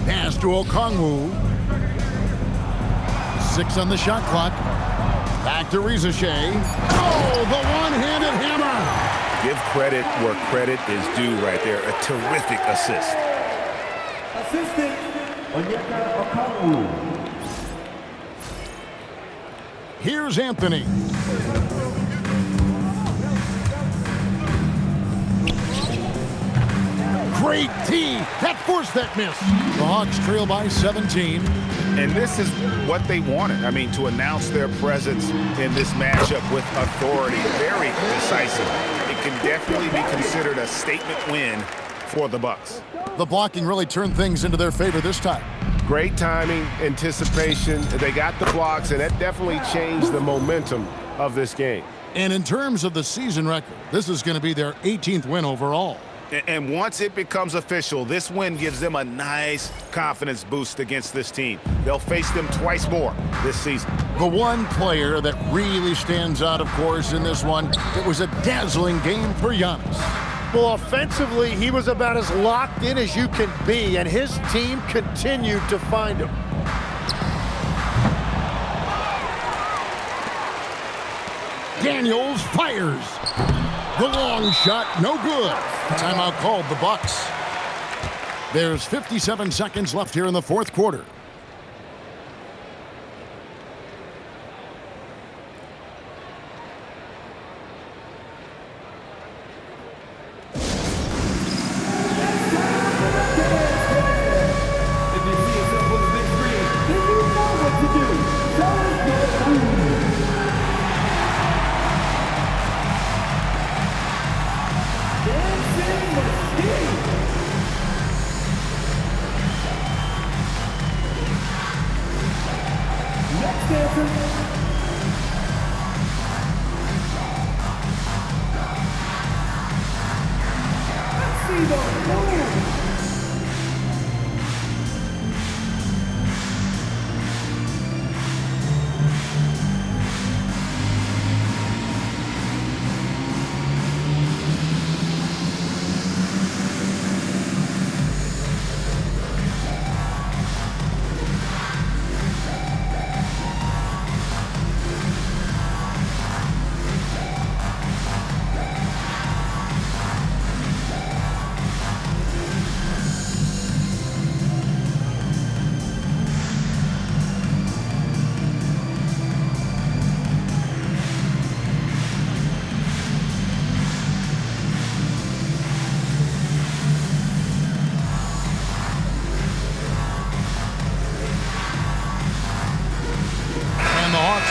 Pass to Okongwu. 6 on the shot clock. Back to Rizashay. Oh, the one-handed hammer. Give credit where credit is due right there. A terrific assist. Assistant, Onyeka Okongwu. Here's Anthony. Great tee. That forced that miss. The Hawks trail by 17. And this is what they wanted. I mean, to announce their presence in this matchup with authority. Very decisive. It can definitely be considered a statement win for the Bucks. The blocking really turned things into their favor this time. Great timing, anticipation. They got the blocks, and that definitely changed the momentum of this game. And in terms of the season record, this is going to be their 18th win overall. And once it becomes official, this win gives them a nice confidence boost against this team. They'll face them twice more this season. The one player that really stands out, of course, in this one, it was a dazzling game for Giannis. Well, offensively, he was about as locked in as you can be, and his team continued to find him. Daniels fires. The long shot, no good. Timeout called the Bucks. There's 57 seconds left here in the fourth quarter.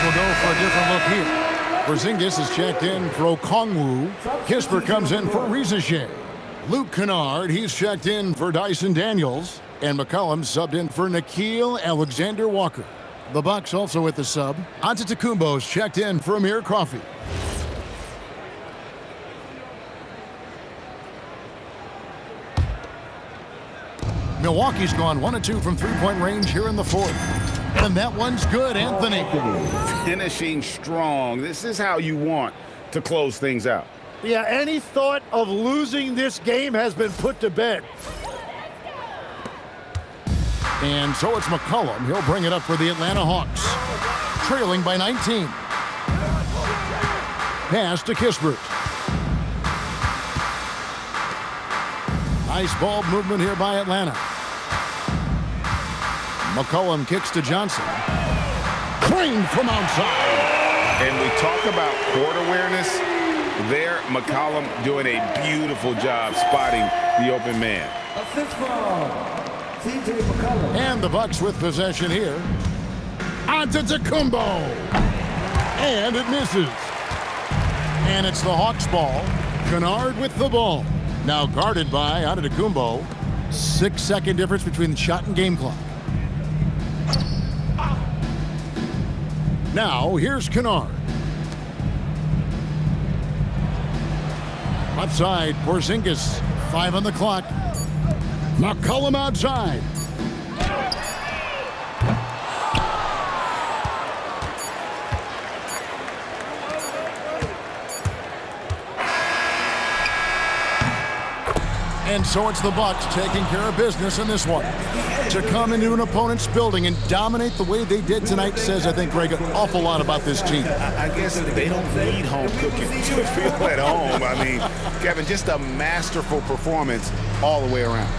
Will go for a different look here. Porzingis is checked in for Okongwu. Kisper comes in for Rizashay. Luke Kennard, he's checked in for Dyson Daniels. And McCollum subbed in for Nickeil Alexander Walker. The Bucks also with the sub. Antetokounmpo's checked in for Amir Coffey. Milwaukee's gone 1 of 2 from three-point range here in the fourth. And that one's good, Anthony. Finishing strong. This is how you want to close things out. Yeah, any thought of losing this game has been put to bed. And so it's McCollum. He'll bring it up for the Atlanta Hawks. Trailing by 19. Pass to Kispert. Nice ball movement here by Atlanta. McCollum kicks to Johnson. Crane from outside. And we talk about court awareness. There, McCollum doing a beautiful job spotting the open man. Assist from C.J. McCollum. And the Bucks with possession here. Antetokounmpo. And it misses. And it's the Hawks ball. Kennard with the ball. Now guarded by Antetokounmpo. 6-second difference between the shot and game clock. Now here's Kennard. Left side, Porzingis. 5 on the clock. McCollum outside. And so it's the Bucks taking care of business in this one. To come into an opponent's building and dominate the way they did tonight says, I think, Greg, an awful lot about this team. I guess they don't need home cooking to feel at home. I mean, Kevin, just a masterful performance all the way around.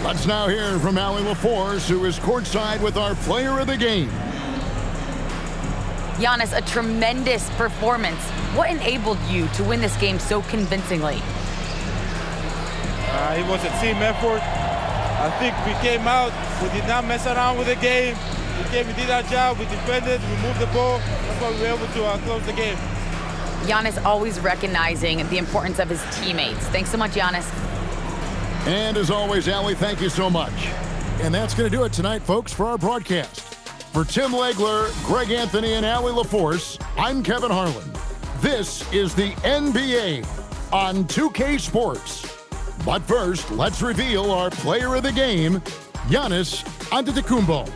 Let's now hear from Allie LaForce, who is courtside with our player of the game. Giannis, a tremendous performance. What enabled you to win this game so convincingly? It was a team effort. I think we came out, we did not mess around with the game. We did our job, we defended, we moved the ball. That's why we were able to close the game. Giannis always recognizing the importance of his teammates. Thanks so much, Giannis. And as always, Allie, thank you so much. And that's going to do it tonight, folks, for our broadcast. For Tim Legler, Greg Anthony, and Allie LaForce, I'm Kevin Harlan. This is the NBA on 2K Sports. But first, let's reveal our player of the game, Giannis Antetokounmpo.